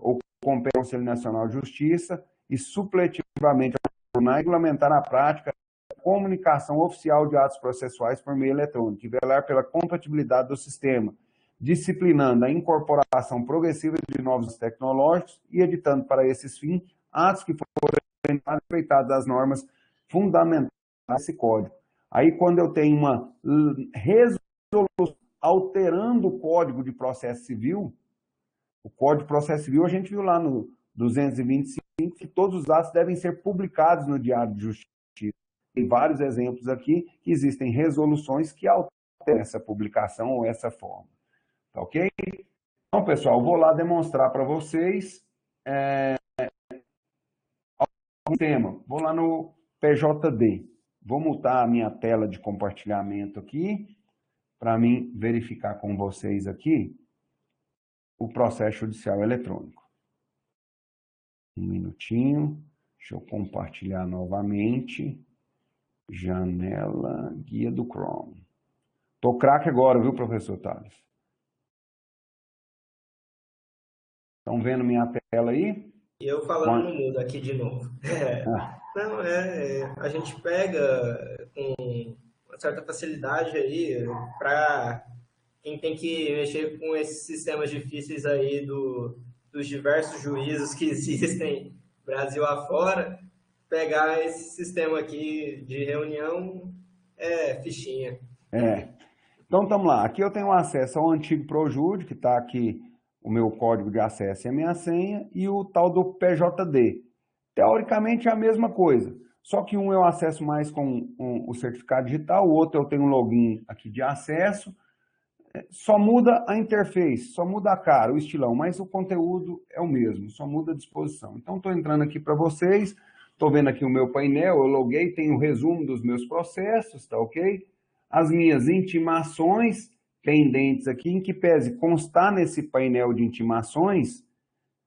ou compete ao Conselho Nacional de Justiça e supletivamente a regulamentar na prática a comunicação oficial de atos processuais por meio eletrônico e velar pela compatibilidade do sistema, disciplinando a incorporação progressiva de novos tecnológicos e editando para esses fins atos que forem respeitadas as normas fundamentais desse código. Aí, quando eu tenho uma resolução alterando o Código de Processo Civil, o Código de Processo Civil, a gente viu lá no 225 que todos os atos devem ser publicados no Diário de Justiça. Tem vários exemplos aqui que existem resoluções que alteram essa publicação ou essa forma. Tá ok? Então, pessoal, vou lá demonstrar para vocês um tema. Vou lá no PJD. Vou mutar a minha tela de compartilhamento aqui para mim verificar com vocês aqui o processo judicial eletrônico. Um minutinho. Deixa eu compartilhar novamente. Janela, guia do Chrome. Tô craque agora, viu, professor Thales? Estão vendo minha tela aí? E eu falando no mudo aqui de novo. Não, a gente pega com uma certa facilidade aí para quem tem que mexer com esses sistemas difíceis aí dos diversos juízos que existem Brasil afora, pegar esse sistema aqui de reunião fichinha. Então, estamos lá. Aqui eu tenho acesso ao antigo ProJude, que está aqui o meu código de acesso e a minha senha, e o tal do PJD. Teoricamente é a mesma coisa, só que um eu acesso mais com o certificado digital, o outro eu tenho um login aqui de acesso, só muda a interface, só muda a cara, o estilão, mas o conteúdo é o mesmo, só muda a disposição. Então, estou entrando aqui para vocês, estou vendo aqui o meu painel, eu loguei, tem o resumo dos meus processos, tá ok? As minhas intimações pendentes aqui, em que pese constar nesse painel de intimações,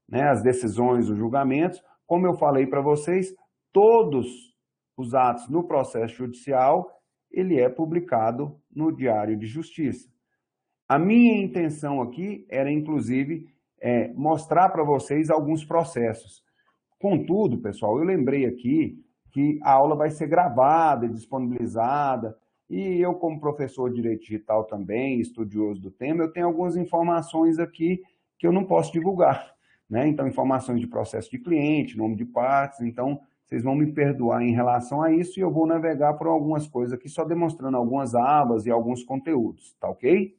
né, as decisões, os julgamentos, como eu falei para vocês, todos os atos no processo judicial, ele é publicado no Diário de Justiça. A minha intenção aqui era, inclusive, mostrar para vocês alguns processos. Contudo, pessoal, eu lembrei aqui que a aula vai ser gravada e disponibilizada, e eu, como professor de Direito Digital também, estudioso do tema, eu tenho algumas informações aqui que eu não posso divulgar, né? Então, informações de processo de cliente, nome de partes, então, vocês vão me perdoar em relação a isso, e eu vou navegar por algumas coisas aqui, só demonstrando algumas abas e alguns conteúdos, tá ok?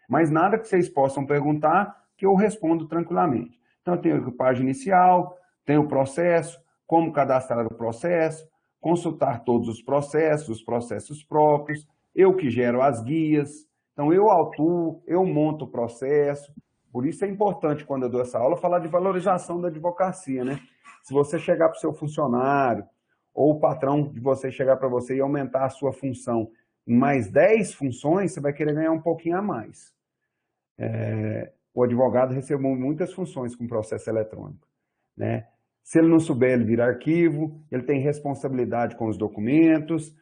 Mas nada que vocês possam perguntar que eu respondo tranquilamente. Então, eu tenho aqui a página inicial, tenho o processo, como cadastrar o processo, consultar todos os processos próprios, eu que gero as guias, então eu autuo, eu monto o processo. Por isso é importante, quando eu dou essa aula, falar de valorização da advocacia, né? Se você chegar para o seu funcionário, ou o patrão de você chegar para você e aumentar a sua função em mais 10 funções, você vai querer ganhar um pouquinho a mais. O advogado recebeu muitas funções com processo eletrônico, né? Se ele não souber, ele vira arquivo, ele tem responsabilidade com os documentos,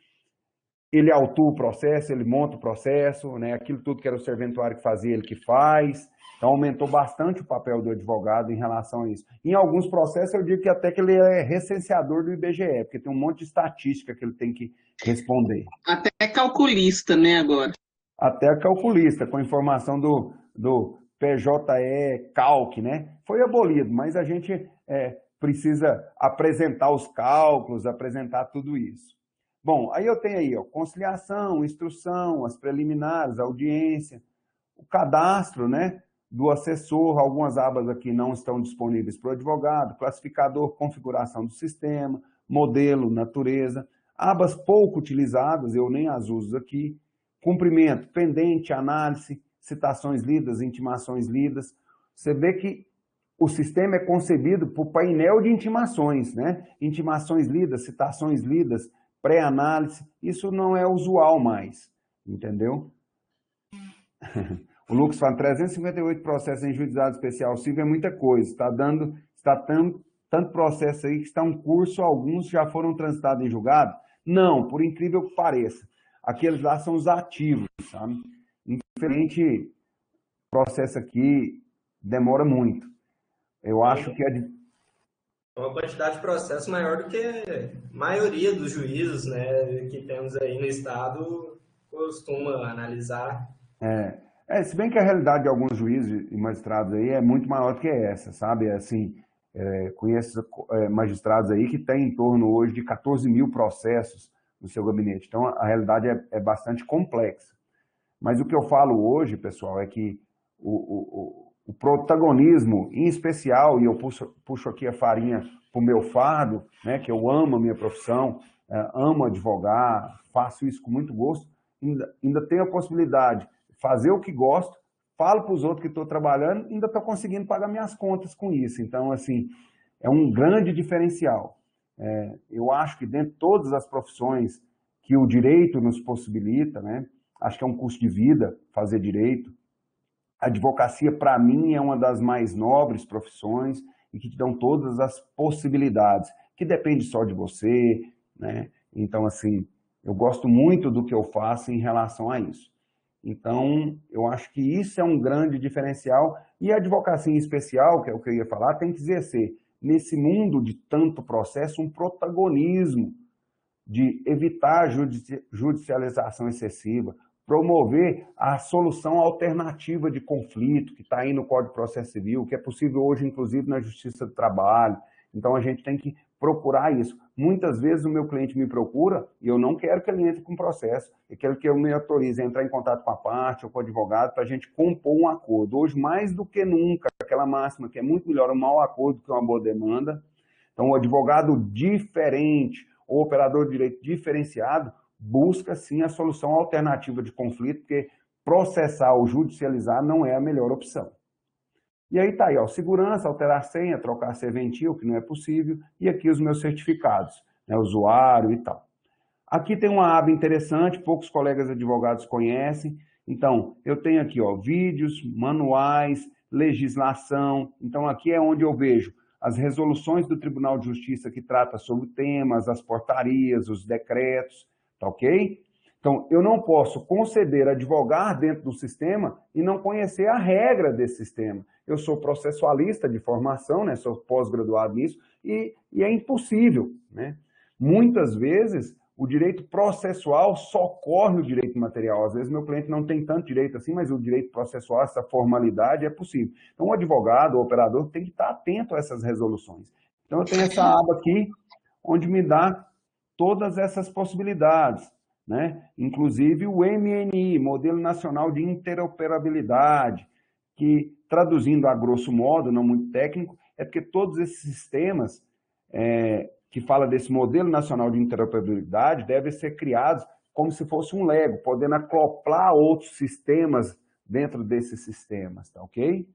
ele autua o processo, ele monta o processo, né? Aquilo tudo que era o serventuário que fazia, ele que faz. Então, aumentou bastante o papel do advogado em relação a isso. Em alguns processos, eu digo que até que ele é recenseador do IBGE, porque tem um monte de estatística que ele tem que responder. Até calculista, né, agora? Até calculista, com informação do PJE Calc, né? Foi abolido, mas a gente precisa apresentar os cálculos, apresentar tudo isso. Bom, aí eu tenho aí, ó, conciliação, instrução, as preliminares, audiência, o cadastro, né, do assessor, algumas abas aqui não estão disponíveis para o advogado, classificador, configuração do sistema, modelo, natureza, abas pouco utilizadas, eu nem as uso aqui, cumprimento, pendente, análise, citações lidas, intimações lidas. Você vê que o sistema é concebido por painel de intimações, né? Intimações lidas, citações lidas, pré-análise, isso não é usual mais, entendeu? O Lucas fala, 358 processos em juizado especial civil é muita coisa, está tanto processo aí que está um curso, alguns já foram transitados em julgado? Não, por incrível que pareça, aqueles lá são os ativos, sabe? Infelizmente, o processo aqui demora muito. Eu acho que uma quantidade de processo maior do que a maioria dos juízos, né, que temos aí no estado costuma analisar. Se bem que a realidade de alguns juízes e magistrados aí é muito maior do que essa, sabe? Assim, conheço magistrados aí que têm em torno hoje de 14 mil processos no seu gabinete. Então, a realidade é bastante complexa. Mas o que eu falo hoje, pessoal, é que o protagonismo, em especial, e eu puxo aqui a farinha para o meu fardo, né, que eu amo a minha profissão, amo advogar, faço isso com muito gosto, ainda tenho a possibilidade de fazer o que gosto, falo para os outros que estou trabalhando, ainda estou conseguindo pagar minhas contas com isso. Então, assim, é um grande diferencial. Eu acho que dentro de todas as profissões que o direito nos possibilita, né, acho que é um custo de vida fazer direito. A advocacia, para mim, é uma das mais nobres profissões e que te dão todas as possibilidades, que depende só de você, né? Então, assim, eu gosto muito do que eu faço em relação a isso. Então, eu acho que isso é um grande diferencial e a advocacia em especial, que é o que eu ia falar, tem que exercer, nesse mundo de tanto processo, um protagonismo de evitar a judicialização excessiva, promover a solução alternativa de conflito que está aí no Código de Processo Civil, que é possível hoje, inclusive, na Justiça do Trabalho. Então, a gente tem que procurar isso. Muitas vezes o meu cliente me procura e eu não quero que ele entre com processo, eu quero que eu me autorize a entrar em contato com a parte ou com o advogado para a gente compor um acordo. Hoje, mais do que nunca, aquela máxima que é muito melhor um mau acordo que uma boa demanda. Então, o advogado diferente, o operador de direito diferenciado, busca sim a solução alternativa de conflito, porque processar ou judicializar não é a melhor opção. E aí tá aí, ó, segurança, alterar senha, trocar serventia, que não é possível, e aqui os meus certificados, né, usuário e tal. Aqui tem uma aba interessante, poucos colegas advogados conhecem. Então, eu tenho aqui, ó, vídeos, manuais, legislação. Então, aqui é onde eu vejo as resoluções do Tribunal de Justiça que trata sobre temas, as portarias, os decretos, tá ok? Então, eu não posso conceder advogar dentro do sistema e não conhecer a regra desse sistema. Eu sou processualista de formação, né? Sou pós-graduado nisso, e é impossível, né? Muitas vezes, o direito processual socorre o direito material. Às vezes, meu cliente não tem tanto direito assim, mas o direito processual, essa formalidade é possível. Então, o advogado, o operador, tem que estar atento a essas resoluções. Então, eu tenho essa aba aqui, onde me dá todas essas possibilidades, né? Inclusive o MNI, Modelo Nacional de Interoperabilidade, que, traduzindo a grosso modo, não muito técnico, é porque todos esses sistemas que fala desse Modelo Nacional de Interoperabilidade devem ser criados como se fosse um Lego, podendo acoplar outros sistemas dentro desses sistemas, tá ok?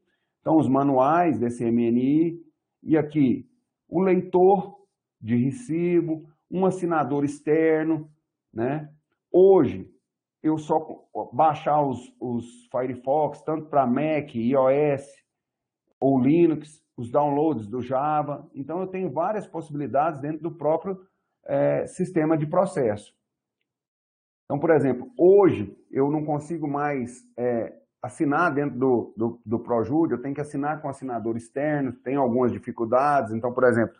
Então, os manuais desse MNI, e aqui, o leitor de recibo, um assinador externo, né? Hoje, eu só baixar os Firefox, tanto para Mac, iOS ou Linux, os downloads do Java. Então, eu tenho várias possibilidades dentro do próprio sistema de processo. Então, por exemplo, hoje eu não consigo mais assinar dentro do ProJude, eu tenho que assinar com assinador externo, tem algumas dificuldades. Então, por exemplo,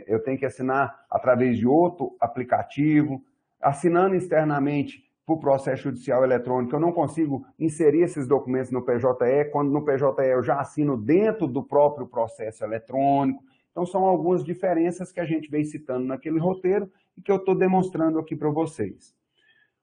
eu tenho que assinar através de outro aplicativo, assinando externamente para o processo judicial eletrônico, eu não consigo inserir esses documentos no PJE, quando no PJE eu já assino dentro do próprio processo eletrônico. Então, são algumas diferenças que a gente vem citando naquele roteiro e que eu estou demonstrando aqui para vocês.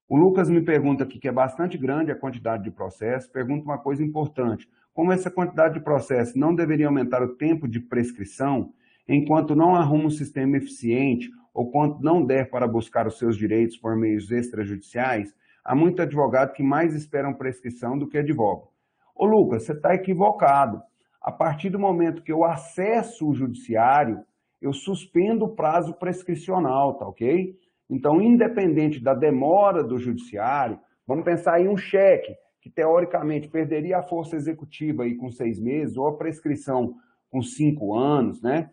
O Lucas me pergunta aqui que é bastante grande a quantidade de processos, pergunta uma coisa importante. Como essa quantidade de processos não deveria aumentar o tempo de prescrição, enquanto não arruma um sistema eficiente ou quanto não der para buscar os seus direitos por meios extrajudiciais, há muito advogado que mais esperam prescrição do que advogam. Ô Lucas, você está equivocado. A partir do momento que eu acesso o judiciário, eu suspendo o prazo prescricional, tá ok? Então, independente da demora do judiciário, vamos pensar em um cheque, que teoricamente perderia a força executiva aí com 6 meses, ou a prescrição com 5 anos, né?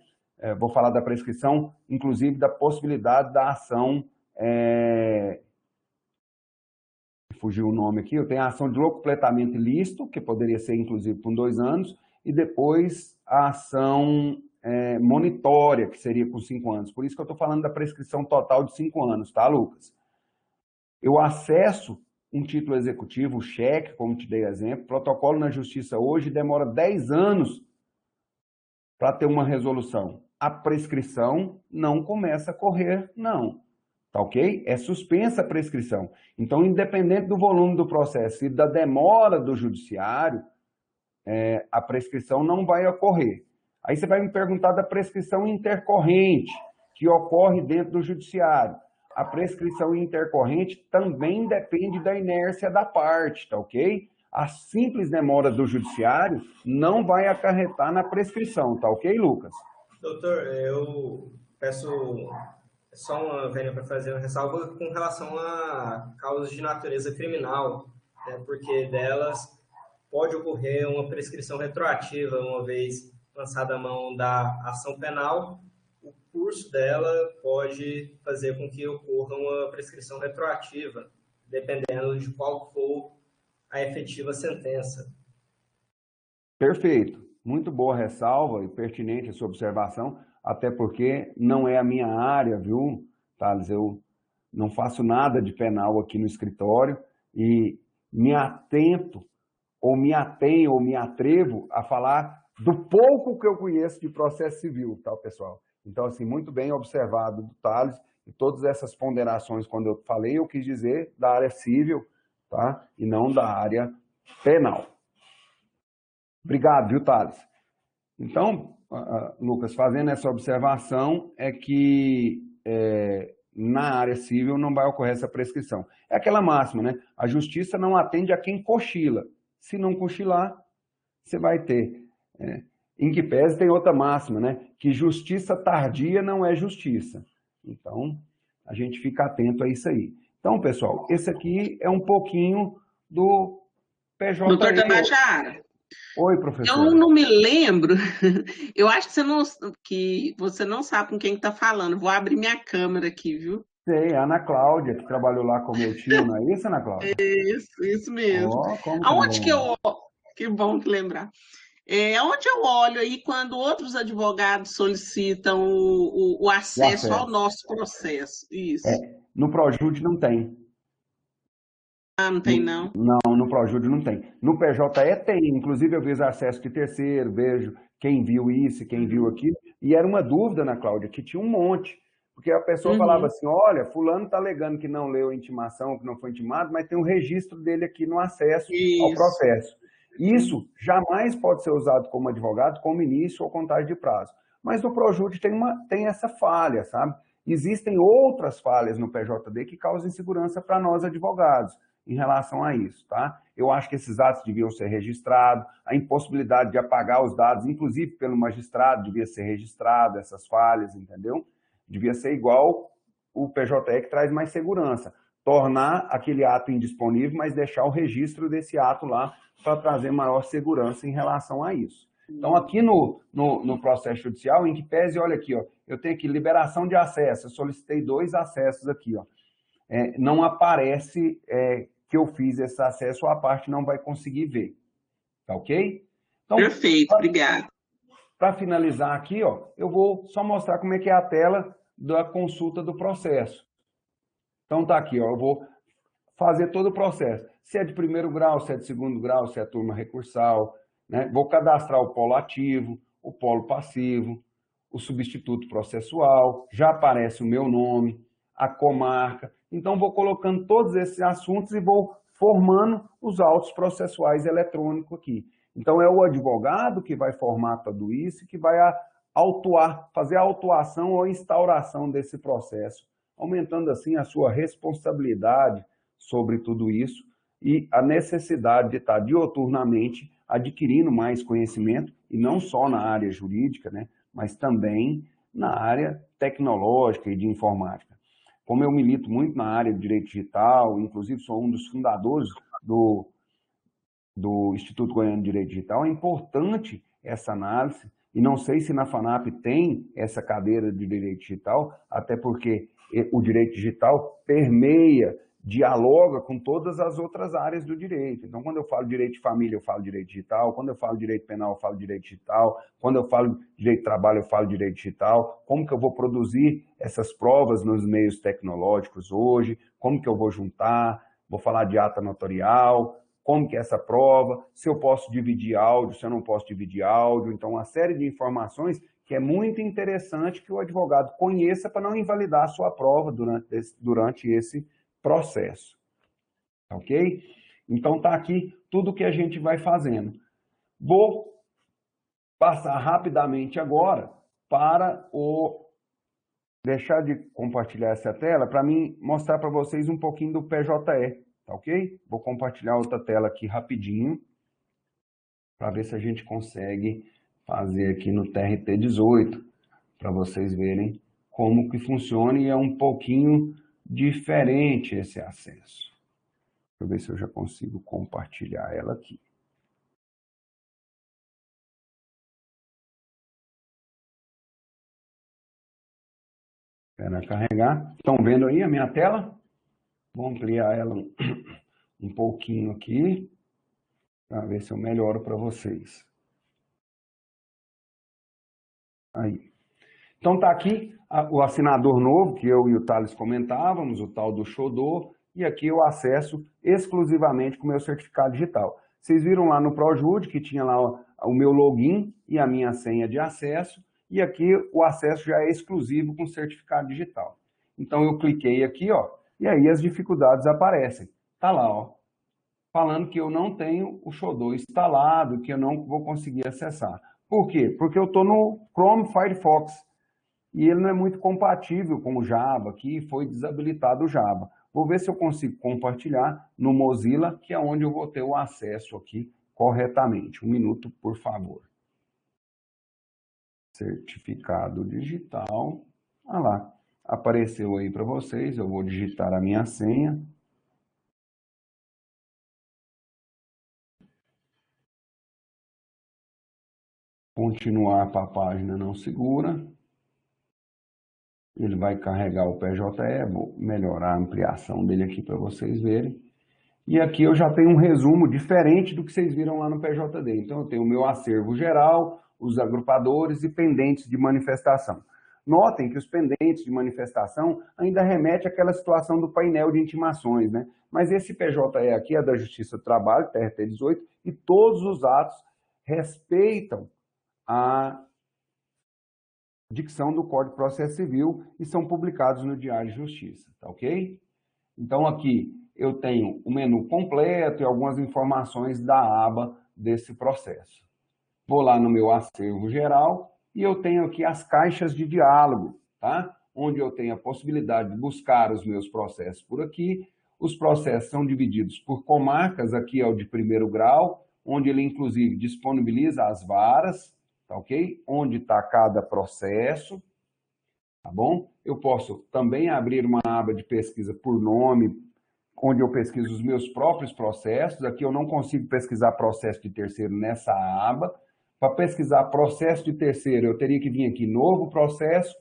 Vou falar da prescrição, inclusive da possibilidade da ação, fugiu o nome aqui, eu tenho a ação de locupletamento ilícito, que poderia ser inclusive por 2 anos, e depois a ação monitória, que seria com 5 anos. Por isso que eu estou falando da prescrição total de 5 anos, tá, Lucas? Eu acesso um título executivo, cheque, como te dei exemplo, protocolo na justiça hoje demora 10 anos para ter uma resolução. A prescrição não começa a correr, não. Tá ok? É suspensa a prescrição. Então, independente do volume do processo e da demora do judiciário, a prescrição não vai ocorrer. Aí você vai me perguntar da prescrição intercorrente, que ocorre dentro do judiciário. A prescrição intercorrente também depende da inércia da parte, tá ok? A simples demora do judiciário não vai acarretar na prescrição, tá ok, Lucas? Doutor, eu peço só uma vênia para fazer uma ressalva com relação a causas de natureza criminal, né, porque delas pode ocorrer uma prescrição retroativa, uma vez lançada a mão da ação penal, o curso dela pode fazer com que ocorra uma prescrição retroativa, dependendo de qual for a efetiva sentença. Perfeito. Muito boa ressalva e pertinente a sua observação, até porque não é a minha área, viu, Thales? Eu não faço nada de penal aqui no escritório e me atento, ou me atenho, ou me atrevo a falar do pouco que eu conheço de processo civil, tá, pessoal? Então, assim, muito bem observado do Thales, e todas essas ponderações, quando eu falei, eu quis dizer da área civil, tá? E não da área penal. Obrigado, viu, Thales? Então, Lucas, fazendo essa observação, é que na área civil não vai ocorrer essa prescrição. É aquela máxima, né? A justiça não atende a quem cochila. Se não cochilar, você vai ter. Em que pese tem outra máxima, né? Que justiça tardia não é justiça. Então, a gente fica atento a isso aí. Então, pessoal, esse aqui é um pouquinho do PJ. Doutor Tabajara. Oi, professor. Eu não me lembro. Eu acho que você não sabe com quem está falando. Vou abrir minha câmera aqui, viu? Sei, a Ana Cláudia, que trabalhou lá com meu tio, não é isso, Ana Cláudia? Isso mesmo. Oh, como Aonde bom. que eu... Que bom que lembrar. Onde eu olho aí quando outros advogados solicitam o acesso ao nosso processo? Isso. No Projude não tem. Ah, não tem não? Não, no Projude não tem. No PJE tem, inclusive eu vejo acesso de terceiro, vejo quem viu isso, quem viu aquilo, e era uma dúvida, Ana Cláudia, que tinha um monte. Porque a pessoa falava assim, olha, fulano está alegando que não leu a intimação, que não foi intimado, mas tem um registro dele aqui no acesso ao processo. Isso jamais pode ser usado como advogado, como início ou contagem de prazo. Mas no Projude tem essa falha, sabe? Existem outras falhas no PJD que causam insegurança para nós advogados em relação a isso, tá? Eu acho que esses atos deviam ser registrados, a impossibilidade de apagar os dados, inclusive pelo magistrado, devia ser registrado, essas falhas, entendeu? Devia ser igual o PJE, que traz mais segurança. Tornar aquele ato indisponível, mas deixar o registro desse ato lá para trazer maior segurança em relação a isso. Então, aqui no processo judicial, em que pese, olha aqui, ó, eu tenho aqui liberação de acesso, eu solicitei 2 acessos aqui, ó. Não aparece que eu fiz esse acesso, a parte não vai conseguir ver. Tá ok? Então, perfeito, obrigado. Para finalizar aqui, ó, eu vou só mostrar como é que é a tela da consulta do processo. Então tá aqui, ó, eu vou fazer todo o processo. Se é de primeiro grau, se é de segundo grau, se é turma recursal, né? Vou cadastrar o polo ativo, o polo passivo, o substituto processual, já aparece o meu nome, a comarca. Então vou colocando todos esses assuntos e vou formando os autos processuais eletrônicos aqui. Então é o advogado que vai formar tudo isso e que vai fazer a autuação ou instauração desse processo, aumentando assim a sua responsabilidade sobre tudo isso e a necessidade de estar dioturnamente adquirindo mais conhecimento, e não só na área jurídica, né, mas também na área tecnológica e de informática. Como eu milito muito na área de direito digital, inclusive sou um dos fundadores do Instituto Goiano de Direito Digital, é importante essa análise, e não sei se na FANAP tem essa cadeira de direito digital, até porque o direito digital permeia dialoga com todas as outras áreas do direito. Então, quando eu falo direito de família, eu falo direito digital. Quando eu falo direito penal, eu falo direito digital. Quando eu falo direito de trabalho, eu falo direito digital. Como que eu vou produzir essas provas nos meios tecnológicos hoje? Como que eu vou juntar? Vou falar de ata notarial. Como que é essa prova? Se eu posso dividir áudio, se eu não posso dividir áudio. Então, uma série de informações que é muito interessante que o advogado conheça para não invalidar a sua prova durante esse processo, ok? Então tá aqui tudo que a gente vai fazendo. Vou passar rapidamente agora para deixar de compartilhar essa tela para mim mostrar para vocês um pouquinho do PJE, tá ok? Vou compartilhar outra tela aqui rapidinho para ver se a gente consegue fazer aqui no TRT 18 para vocês verem como que funciona e é um pouquinho diferente esse acesso. Deixa eu ver se eu já consigo compartilhar ela aqui. Espera carregar. Estão vendo aí a minha tela? Vou ampliar ela um pouquinho aqui, para ver se eu melhoro para vocês. Aí. Então tá aqui o assinador novo, que eu e o Thales comentávamos, o tal do Xodó, e aqui eu acesso exclusivamente com o meu certificado digital. Vocês viram lá no ProJude que tinha lá o meu login e a minha senha de acesso, e aqui o acesso já é exclusivo com certificado digital. Então eu cliquei aqui, ó, e aí as dificuldades aparecem. Tá lá, ó, falando que eu não tenho o Xodó instalado, que eu não vou conseguir acessar. Por quê? Porque eu estou no Chrome Firefox. E ele não é muito compatível com o Java, aqui foi desabilitado o Java. Vou ver se eu consigo compartilhar no Mozilla, que é onde eu vou ter o acesso aqui corretamente. Um minuto, por favor. Certificado digital. Ah lá, apareceu aí para vocês, eu vou digitar a minha senha. Continuar para a página não segura. Ele vai carregar o PJE, vou melhorar a ampliação dele aqui para vocês verem. E aqui eu já tenho um resumo diferente do que vocês viram lá no PJD. Então eu tenho o meu acervo geral, os agrupadores e pendentes de manifestação. Notem que os pendentes de manifestação ainda remetem àquela situação do painel de intimações, né? Mas esse PJE aqui é da Justiça do Trabalho, TRT 18, e todos os atos respeitam a dicção do Código de Processo Civil e são publicados no Diário de Justiça, tá ok? Então aqui eu tenho o menu completo e algumas informações da aba desse processo. Vou lá no meu acervo geral e eu tenho aqui as caixas de diálogo, tá? Onde eu tenho a possibilidade de buscar os meus processos por aqui. Os processos são divididos por comarcas, aqui é o de primeiro grau, onde ele inclusive disponibiliza as varas, tá ok? Onde está cada processo, tá bom? Eu posso também abrir uma aba de pesquisa por nome, onde eu pesquiso os meus próprios processos. Aqui eu não consigo pesquisar processo de terceiro nessa aba. Para pesquisar processo de terceiro, eu teria que vir aqui, novo processo,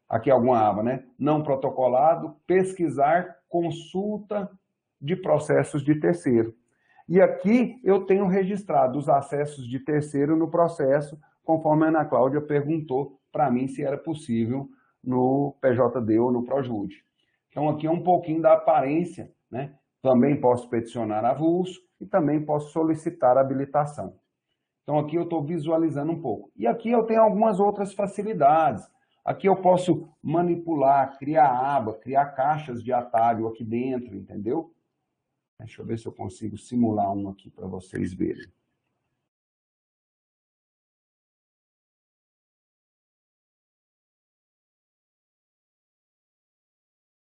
aqui alguma aba, né? Não protocolado, pesquisar consulta de processos de terceiro. E aqui eu tenho registrado os acessos de terceiro no processo, conforme a Ana Cláudia perguntou para mim se era possível no PJD ou no ProJude. Então aqui é um pouquinho da aparência, né? Também posso peticionar avulso e também posso solicitar habilitação. Então aqui eu estou visualizando um pouco. E aqui eu tenho algumas outras facilidades. Aqui eu posso manipular, criar aba, criar caixas de atalho aqui dentro, entendeu? Deixa eu ver se eu consigo simular um aqui para vocês verem.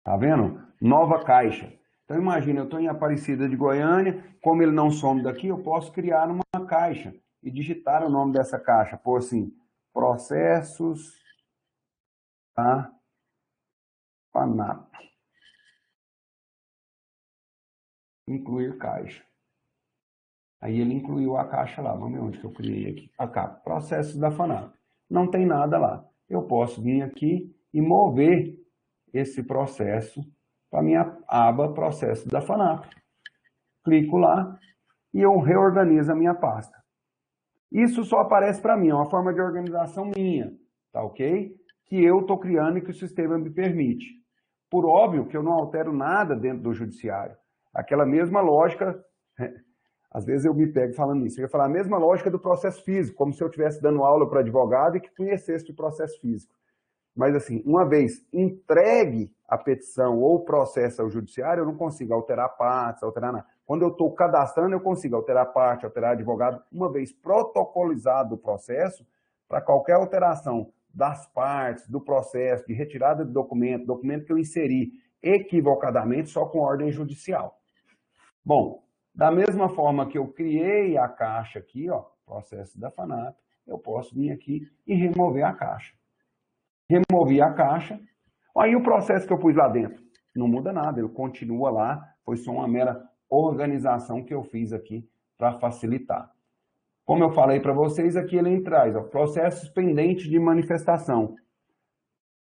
Tá vendo? Nova caixa. Então imagina, eu estou em Aparecida de Goiânia, como ele não some daqui, eu posso criar uma caixa e digitar o nome dessa caixa. Pôr assim, processos da FANAP. Incluir caixa. Aí ele incluiu a caixa lá. Vamos ver onde que eu criei aqui. Acá, processos da FANAP. Não tem nada lá. Eu posso vir aqui e mover esse processo para a minha aba Processo da FANAP. Clico lá e eu reorganizo a minha pasta. Isso só aparece para mim, é uma forma de organização minha, tá ok? Que eu estou criando e que o sistema me permite. Por óbvio que eu não altero nada dentro do judiciário. Aquela mesma lógica, às vezes eu me pego falando isso, eu ia falar a mesma lógica do processo físico, como se eu estivesse dando aula para advogado e que conhecesse de processo físico. Mas assim, uma vez entregue a petição ou o processo ao judiciário, eu não consigo alterar partes, alterar nada. Quando eu estou cadastrando, eu consigo alterar parte, alterar advogado. Uma vez protocolizado o processo, para qualquer alteração das partes, do processo, de retirada de documento, documento que eu inseri equivocadamente, só com ordem judicial. Bom, da mesma forma que eu criei a caixa aqui, ó, processo da FANAP, eu posso vir aqui e remover a caixa. Removi a caixa, aí o processo que eu pus lá dentro não muda nada, ele continua lá, foi só uma mera organização que eu fiz aqui para facilitar. Como eu falei para vocês, aqui ele traz, ó, processos pendentes de manifestação.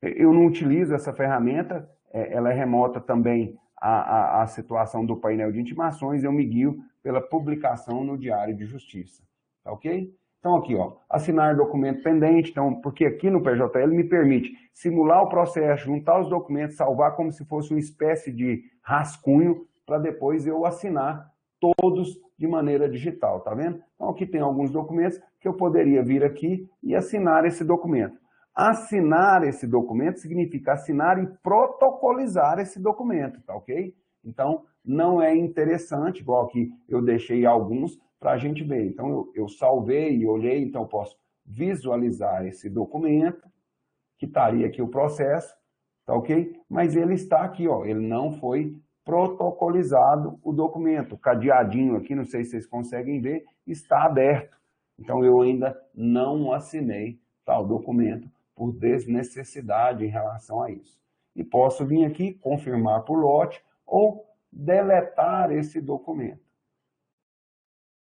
Eu não utilizo essa ferramenta, ela é remota também à situação do painel de intimações, eu me guio pela publicação no Diário de Justiça, tá ok? Então aqui, ó, assinar documento pendente, então, porque aqui no PJL me permite simular o processo, juntar os documentos, salvar como se fosse uma espécie de rascunho, para depois eu assinar todos de maneira digital, tá vendo? Então aqui tem alguns documentos que eu poderia vir aqui e assinar esse documento. Assinar esse documento significa assinar e protocolizar esse documento, tá ok? Então não é interessante, igual aqui eu deixei alguns, para a gente ver. Então, eu salvei e olhei, então eu posso visualizar esse documento, que estaria aqui o processo, tá ok? Mas ele está aqui, ó, ele não foi protocolizado o documento. O cadeadinho aqui, não sei se vocês conseguem ver, está aberto. Então, eu ainda não assinei tal documento por desnecessidade em relação a isso. E posso vir aqui, confirmar por lote, ou deletar esse documento.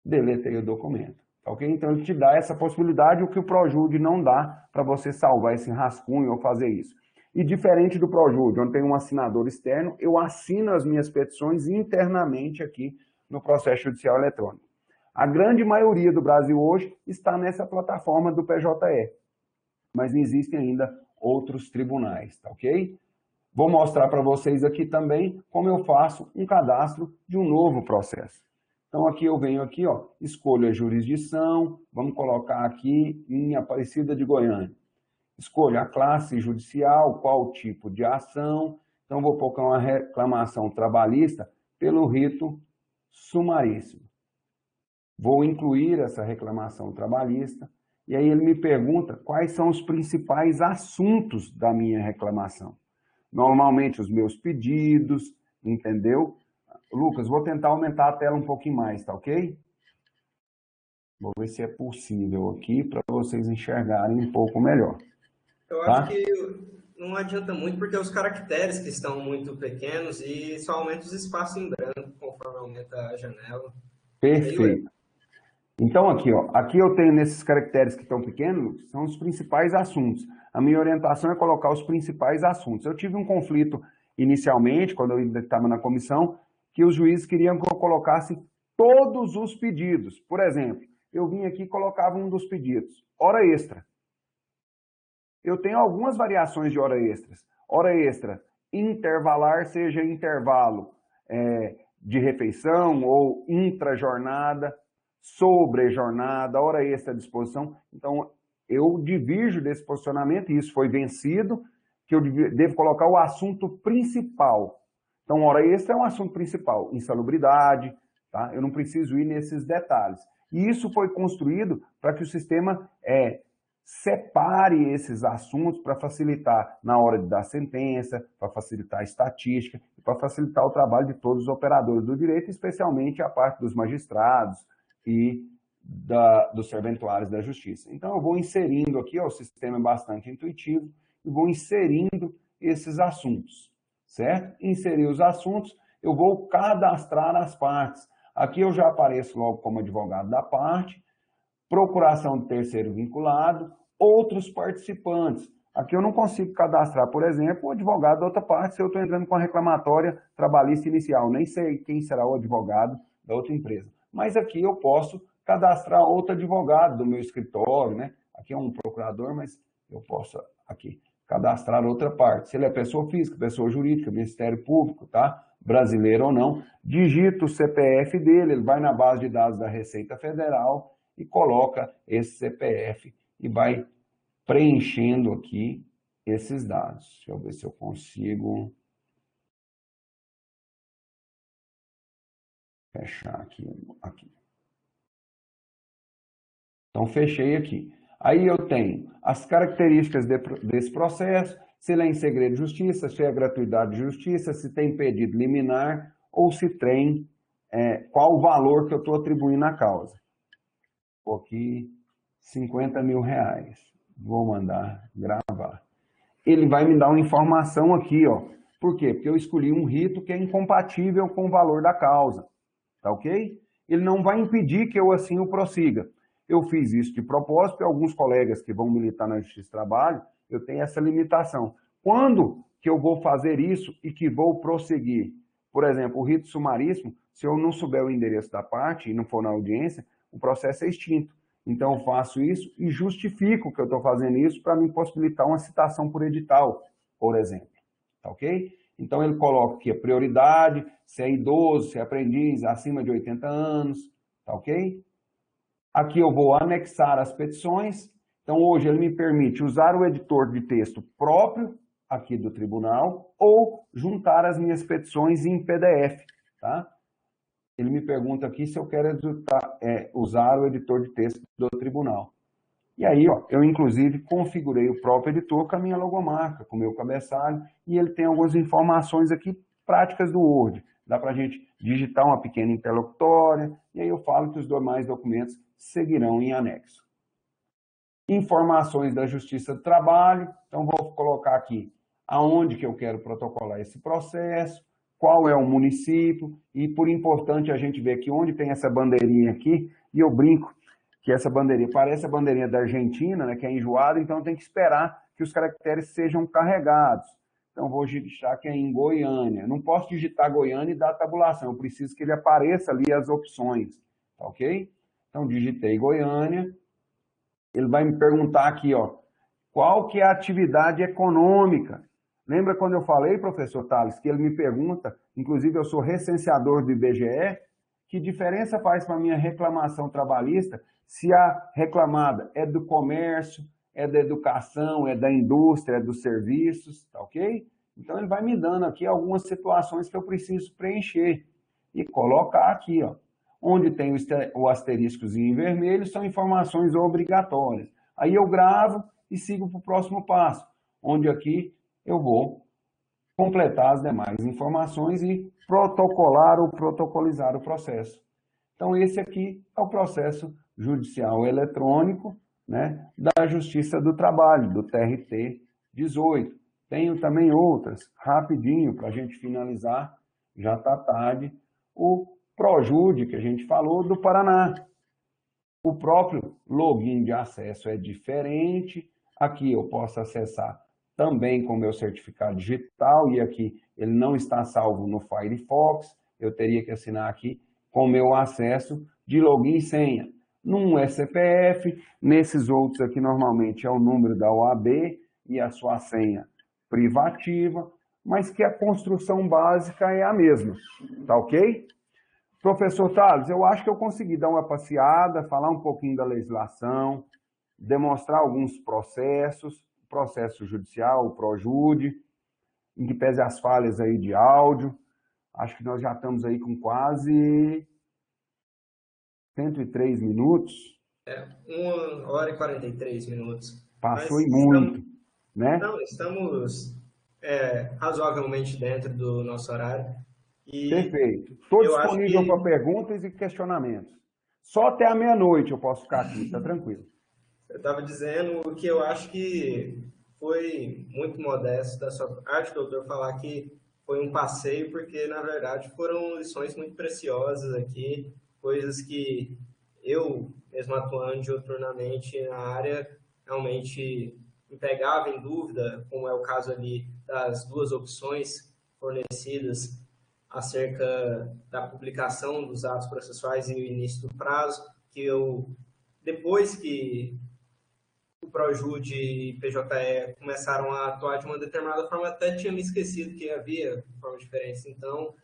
Deletei o documento, ok? Então, ele te dá essa possibilidade, o que o Projude não dá para você salvar esse rascunho ou fazer isso. E diferente do Projude, onde tem um assinador externo, eu assino as minhas petições internamente aqui no processo judicial eletrônico. A grande maioria do Brasil hoje está nessa plataforma do PJE, mas existem ainda outros tribunais, tá ok? Vou mostrar para vocês aqui também como eu faço um cadastro de um novo processo. Então, aqui eu venho aqui, ó, escolho a jurisdição, vamos colocar aqui em Aparecida de Goiânia. Escolho a classe judicial, qual tipo de ação. Então, vou colocar uma reclamação trabalhista pelo rito sumaríssimo. Vou incluir essa reclamação trabalhista, e aí ele me pergunta quais são os principais assuntos da minha reclamação. Normalmente, os meus pedidos, entendeu? Lucas, vou tentar aumentar a tela um pouquinho mais, tá ok? Vou ver se é possível aqui para vocês enxergarem um pouco melhor. Eu acho que não adianta muito porque os caracteres que estão muito pequenos e só aumenta os espaços em branco conforme aumenta a janela. Perfeito. Então aqui, ó, aqui eu tenho nesses caracteres que estão pequenos, são os principais assuntos. A minha orientação é colocar os principais assuntos. Eu tive um conflito inicialmente, quando eu ainda estava na comissão, que os juízes queriam que eu colocasse todos os pedidos. Por exemplo, eu vim aqui e colocava um dos pedidos, hora extra. Eu tenho algumas variações de hora extras. Hora extra intervalar, seja intervalo de refeição ou intra-jornada, sobre-jornada, hora extra à disposição. Então, eu divirjo desse posicionamento, e isso foi vencido, que eu devo colocar o assunto principal. Então, hora extra é um assunto principal, insalubridade, tá? Eu não preciso ir nesses detalhes. E isso foi construído para que o sistema separe esses assuntos para facilitar na hora de dar sentença, para facilitar a estatística, para facilitar o trabalho de todos os operadores do direito, especialmente a parte dos magistrados e dos serventuários da justiça. Então, eu vou inserindo aqui, ó, o sistema é bastante intuitivo, e vou inserindo esses assuntos, certo? Inserir os assuntos, eu vou cadastrar as partes. Aqui eu já apareço logo como advogado da parte, procuração de terceiro vinculado, outros participantes. Aqui eu não consigo cadastrar, por exemplo, o advogado da outra parte se eu estou entrando com a reclamatória trabalhista inicial. Nem sei quem será o advogado da outra empresa. Mas aqui eu posso cadastrar outro advogado do meu escritório, né? Aqui é um procurador, mas eu posso aqui cadastrar outra parte. Se ele é pessoa física, pessoa jurídica, Ministério Público, tá? Brasileiro ou não, digita o CPF dele, ele vai na base de dados da Receita Federal e coloca esse CPF e vai preenchendo aqui esses dados. Deixa eu ver se eu consigo fechar aqui. Então, fechei aqui. Aí eu tenho as características desse processo, se ele é em segredo de justiça, se é gratuidade de justiça, se tem pedido liminar ou se tem qual o valor que eu estou atribuindo à causa. Vou aqui, R$50 mil. Vou mandar gravar. Ele vai me dar uma informação aqui, ó. Por quê? Porque eu escolhi um rito que é incompatível com o valor da causa. Tá ok? Ele não vai impedir que eu assim o prossiga. Eu fiz isso de propósito, e alguns colegas que vão militar na Justiça do Trabalho, eu tenho essa limitação. Quando que eu vou fazer isso e que vou prosseguir? Por exemplo, o rito sumaríssimo, se eu não souber o endereço da parte e não for na audiência, o processo é extinto. Então, eu faço isso e justifico que eu estou fazendo isso para me possibilitar uma citação por edital, por exemplo. Tá ok? Então, ele coloca aqui a prioridade, se é idoso, se é aprendiz, acima de 80 anos, tá ok? Aqui eu vou anexar as petições. Então, hoje ele me permite usar o editor de texto próprio aqui do tribunal ou juntar as minhas petições em PDF, tá? Ele me pergunta aqui se eu quero usar o editor de texto do tribunal. E aí, ó, eu inclusive configurei o próprio editor com a minha logomarca, com o meu cabeçalho, e ele tem algumas informações aqui práticas do Word. Dá para a gente digitar uma pequena interlocutória, e aí eu falo que os demais documentos seguirão em anexo. Informações da Justiça do Trabalho, então vou colocar aqui aonde que eu quero protocolar esse processo, qual é o município, e por importante a gente ver aqui onde tem essa bandeirinha aqui, e eu brinco que essa bandeirinha parece a bandeirinha da Argentina, né, que é enjoada, então tem que esperar que os caracteres sejam carregados. Então vou digitar que é em Goiânia. Não posso digitar Goiânia e dar a tabulação, eu preciso que ele apareça ali as opções, tá ok? Então digitei Goiânia, ele vai me perguntar aqui, ó, qual que é a atividade econômica? Lembra quando eu falei, professor Tales, que ele me pergunta, inclusive eu sou recenseador do IBGE, que diferença faz para a minha reclamação trabalhista se a reclamada é do comércio, é da educação, é da indústria, é dos serviços, tá ok? Então ele vai me dando aqui algumas situações que eu preciso preencher e colocar aqui, ó. Onde tem o asteriscozinho em vermelho são informações obrigatórias. Aí eu gravo e sigo para o próximo passo, onde aqui eu vou completar as demais informações e protocolar ou protocolizar o processo. Então, esse aqui é o processo judicial eletrônico, né, da Justiça do Trabalho, do TRT 18. Tenho também outras, rapidinho, para a gente finalizar, já está tarde, o Projude, que a gente falou, do Paraná. O próprio login de acesso é diferente, aqui eu posso acessar também com o meu certificado digital, e aqui ele não está salvo no Firefox, eu teria que assinar aqui com o meu acesso de login e senha. Num é CPF, nesses outros aqui normalmente é o número da OAB e a sua senha privativa, mas que a construção básica é a mesma, tá ok? Professor Tales, eu acho que eu consegui dar uma passeada, falar um pouquinho da legislação, demonstrar alguns processos, processo judicial, o Projude, em que pese as falhas aí de áudio. Acho que nós já estamos aí com quase 103 minutos. 1 hora e 43 minutos. Passou e muito, né? Não, estamos razoavelmente dentro do nosso horário. E perfeito. Estou disponível para perguntas e questionamentos. Só até a meia-noite eu posso ficar aqui, tá tranquilo. Eu estava dizendo que eu acho que foi muito modesto da sua parte, doutor, falar que foi um passeio, porque, na verdade, foram lições muito preciosas aqui, coisas que eu, mesmo atuando diuturnamente na área, realmente pegava em dúvida, como é o caso ali das duas opções fornecidas acerca da publicação dos atos processuais e o início do prazo, que eu, depois que o Projude e PJE começaram a atuar de uma determinada forma, até tinha me esquecido que havia formas diferentes. Então,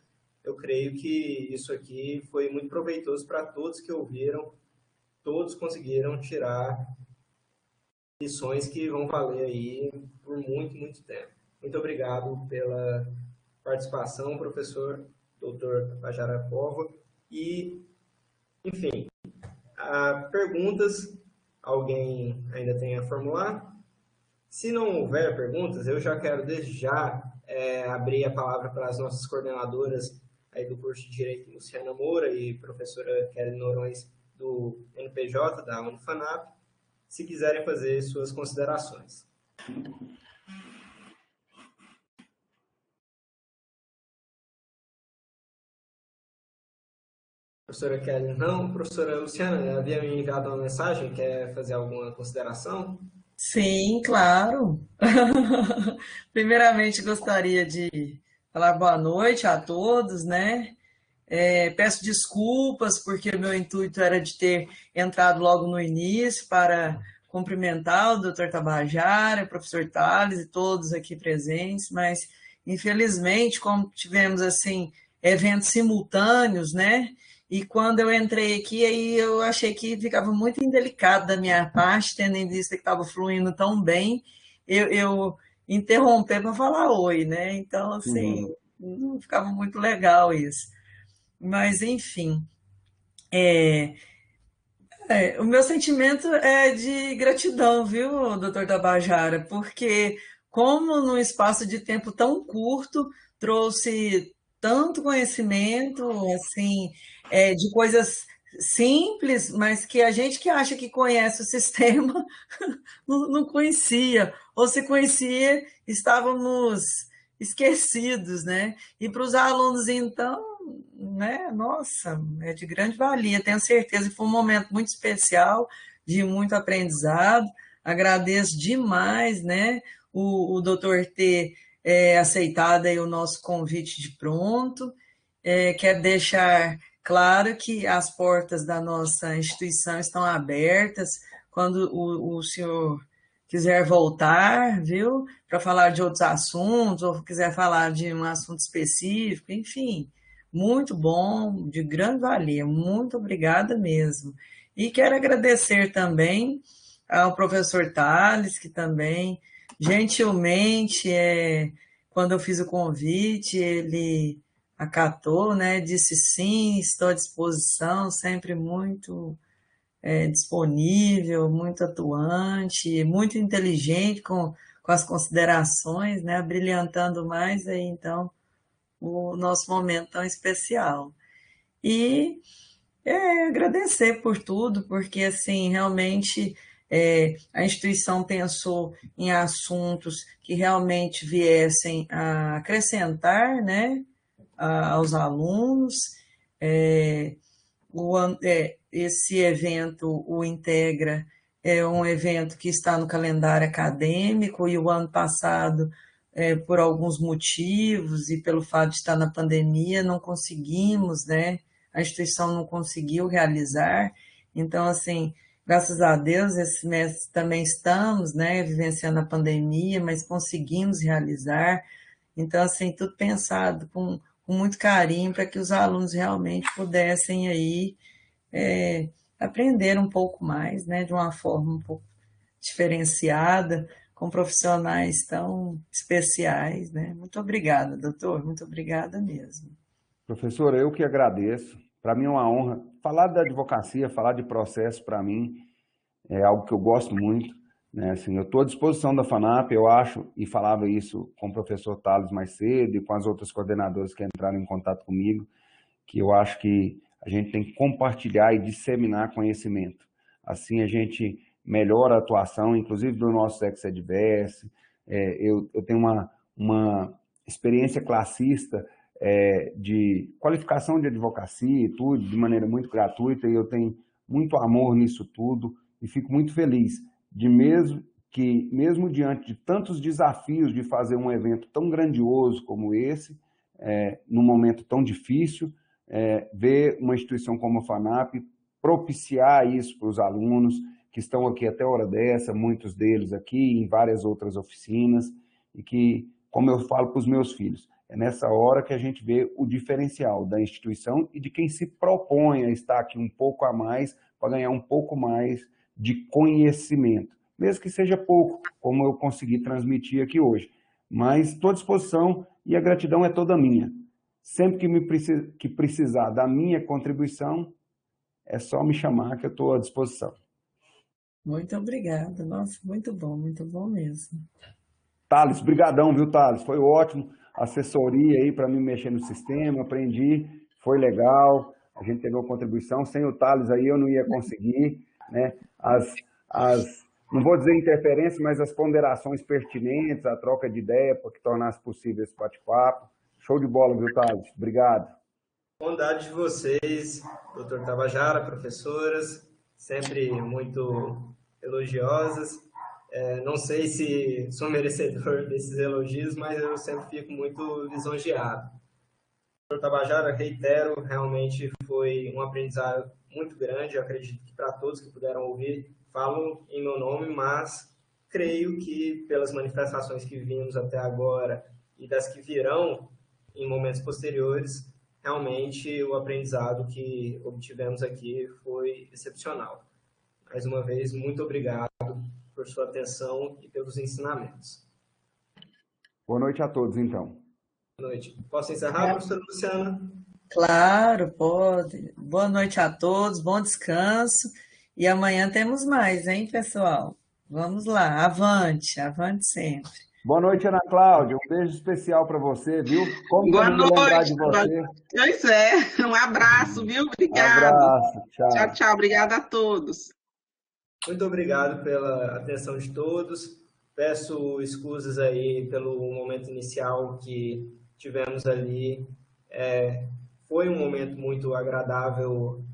eu creio que isso aqui foi muito proveitoso para todos que ouviram, todos conseguiram tirar lições que vão valer aí por muito, muito tempo. Muito obrigado pela participação, professor Dr. Tabajara Pova. E, enfim, perguntas, alguém ainda tem a formular? Se não houver perguntas, eu já quero desde já abrir a palavra para as nossas coordenadoras aí do curso de Direito, Luciana Moura e professora Kelly Noronha, do NPJ, da Unifanap, se quiserem fazer suas considerações. Professora Kelly, não. Professora Luciana, havia me enviado uma mensagem, quer fazer alguma consideração? Sim, claro. Primeiramente, gostaria de falar boa noite a todos, né? Peço desculpas, porque o meu intuito era de ter entrado logo no início para cumprimentar o doutor Tabajara, o professor Tales e todos aqui presentes, mas, infelizmente, como tivemos, assim, eventos simultâneos, né? E quando eu entrei aqui, aí eu achei que ficava muito indelicado da minha parte, tendo em vista que estava fluindo tão bem, eu interromper para falar oi, né? Então, assim, não ficava muito legal isso. Mas, enfim, o meu sentimento é de gratidão, viu, doutor Tabajara? Porque como num espaço de tempo tão curto trouxe tanto conhecimento, assim, de coisas simples, mas que a gente que acha que conhece o sistema não conhecia, ou se conhecia, estávamos esquecidos, né? E para os alunos, então, né? Nossa, é de grande valia, tenho certeza que foi um momento muito especial, de muito aprendizado. Agradeço demais, né? O doutor ter aceitado aí o nosso convite de pronto. Quero deixar claro que as portas da nossa instituição estão abertas quando o senhor quiser voltar, viu? Para falar de outros assuntos, ou quiser falar de um assunto específico, enfim. Muito bom, de grande valia, muito obrigada mesmo. E quero agradecer também ao professor Tales, que também, gentilmente, quando eu fiz o convite, ele acatou, né? Disse sim, estou à disposição, sempre muito disponível, muito atuante, muito inteligente com as considerações, né? Brilhantando mais aí, então, o nosso momento tão especial. E agradecer por tudo, porque assim, realmente a instituição pensou em assuntos que realmente viessem a acrescentar, né, aos alunos. Esse evento, o Integra, é um evento que está no calendário acadêmico, e o ano passado, por alguns motivos e pelo fato de estar na pandemia, não conseguimos, né? A instituição não conseguiu realizar. Então, assim, graças a Deus, esse semestre também estamos, né, vivenciando a pandemia, mas conseguimos realizar. Então, assim, tudo pensado com muito carinho para que os alunos realmente pudessem aí aprender um pouco mais, né, de uma forma um pouco diferenciada, com profissionais tão especiais, né? Muito obrigada, doutor, muito obrigada mesmo. Professora, eu que agradeço. Para mim é uma honra. Falar da advocacia, falar de processo, para mim, é algo que eu gosto muito. Né? Assim, eu estou à disposição da FANAP, eu acho, e falava isso com o professor Tales mais cedo e com as outras coordenadoras que entraram em contato comigo, que eu acho que a gente tem que compartilhar e disseminar conhecimento. Assim a gente melhora a atuação, inclusive do nosso ex-adverse. Eu tenho uma experiência classista de qualificação de advocacia e tudo, de maneira muito gratuita, e eu tenho muito amor nisso tudo, e fico muito feliz de mesmo que, mesmo diante de tantos desafios de fazer um evento tão grandioso como esse, num momento tão difícil, ver uma instituição como a FANAP propiciar isso para os alunos que estão aqui até a hora dessa, muitos deles aqui, em várias outras oficinas, e que, como eu falo para os meus filhos, é nessa hora que a gente vê o diferencial da instituição e de quem se propõe a estar aqui um pouco a mais para ganhar um pouco mais de conhecimento, mesmo que seja pouco, como eu consegui transmitir aqui hoje. Mas estou à disposição e a gratidão é toda minha. Sempre que precisar da minha contribuição, é só me chamar que eu estou à disposição. Muito obrigada. Nossa, muito bom mesmo. Thales, brigadão, viu, Thales? Foi ótimo. Assessoria aí para me mexer no sistema, aprendi, foi legal. A gente teve uma contribuição. Sem o Thales aí eu não ia conseguir, né? Não vou dizer interferências, mas as ponderações pertinentes, a troca de ideia para que tornasse possível esse bate-papo. Show de bola, viu, Thales? Obrigado. Bondade de vocês, doutor Tabajara, professoras, sempre muito elogiosas. Não sei se sou merecedor desses elogios, mas eu sempre fico muito lisonjeado. Doutor Tabajara, reitero, realmente foi um aprendizado muito grande. Eu acredito que para todos que puderam ouvir, falo em meu nome, mas creio que pelas manifestações que vimos até agora e das que virão em momentos posteriores, realmente o aprendizado que obtivemos aqui foi excepcional. Mais uma vez, muito obrigado por sua atenção e pelos ensinamentos. Boa noite a todos, então. Boa noite. Posso encerrar, professora Luciana? Claro, pode. Boa noite a todos, bom descanso. E amanhã temos mais, hein, pessoal? Vamos lá, avante sempre. Boa noite, Ana Cláudia. Um beijo especial para você, viu? Como Boa não me lembrar noite. de você? Pois é, um abraço, viu? Obrigado. Abraço, tchau. Tchau, obrigada a todos. Muito obrigado pela atenção de todos. Peço escusas aí pelo momento inicial que tivemos ali. Foi um momento muito agradável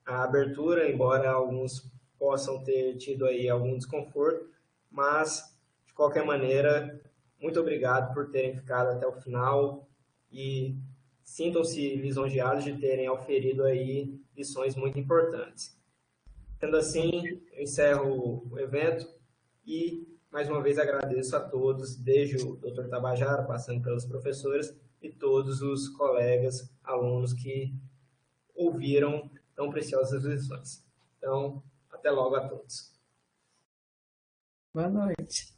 a abertura, embora alguns possam ter tido aí algum desconforto, mas, de qualquer maneira, muito obrigado por terem ficado até o final e sintam-se lisonjeados de terem auferido aí lições muito importantes. Sendo assim, eu encerro o evento e, mais uma vez, agradeço a todos, desde o Dr. Tabajara, passando pelos professores, e todos os colegas, alunos que ouviram tão preciosas lições. Então, até logo a todos. Boa noite.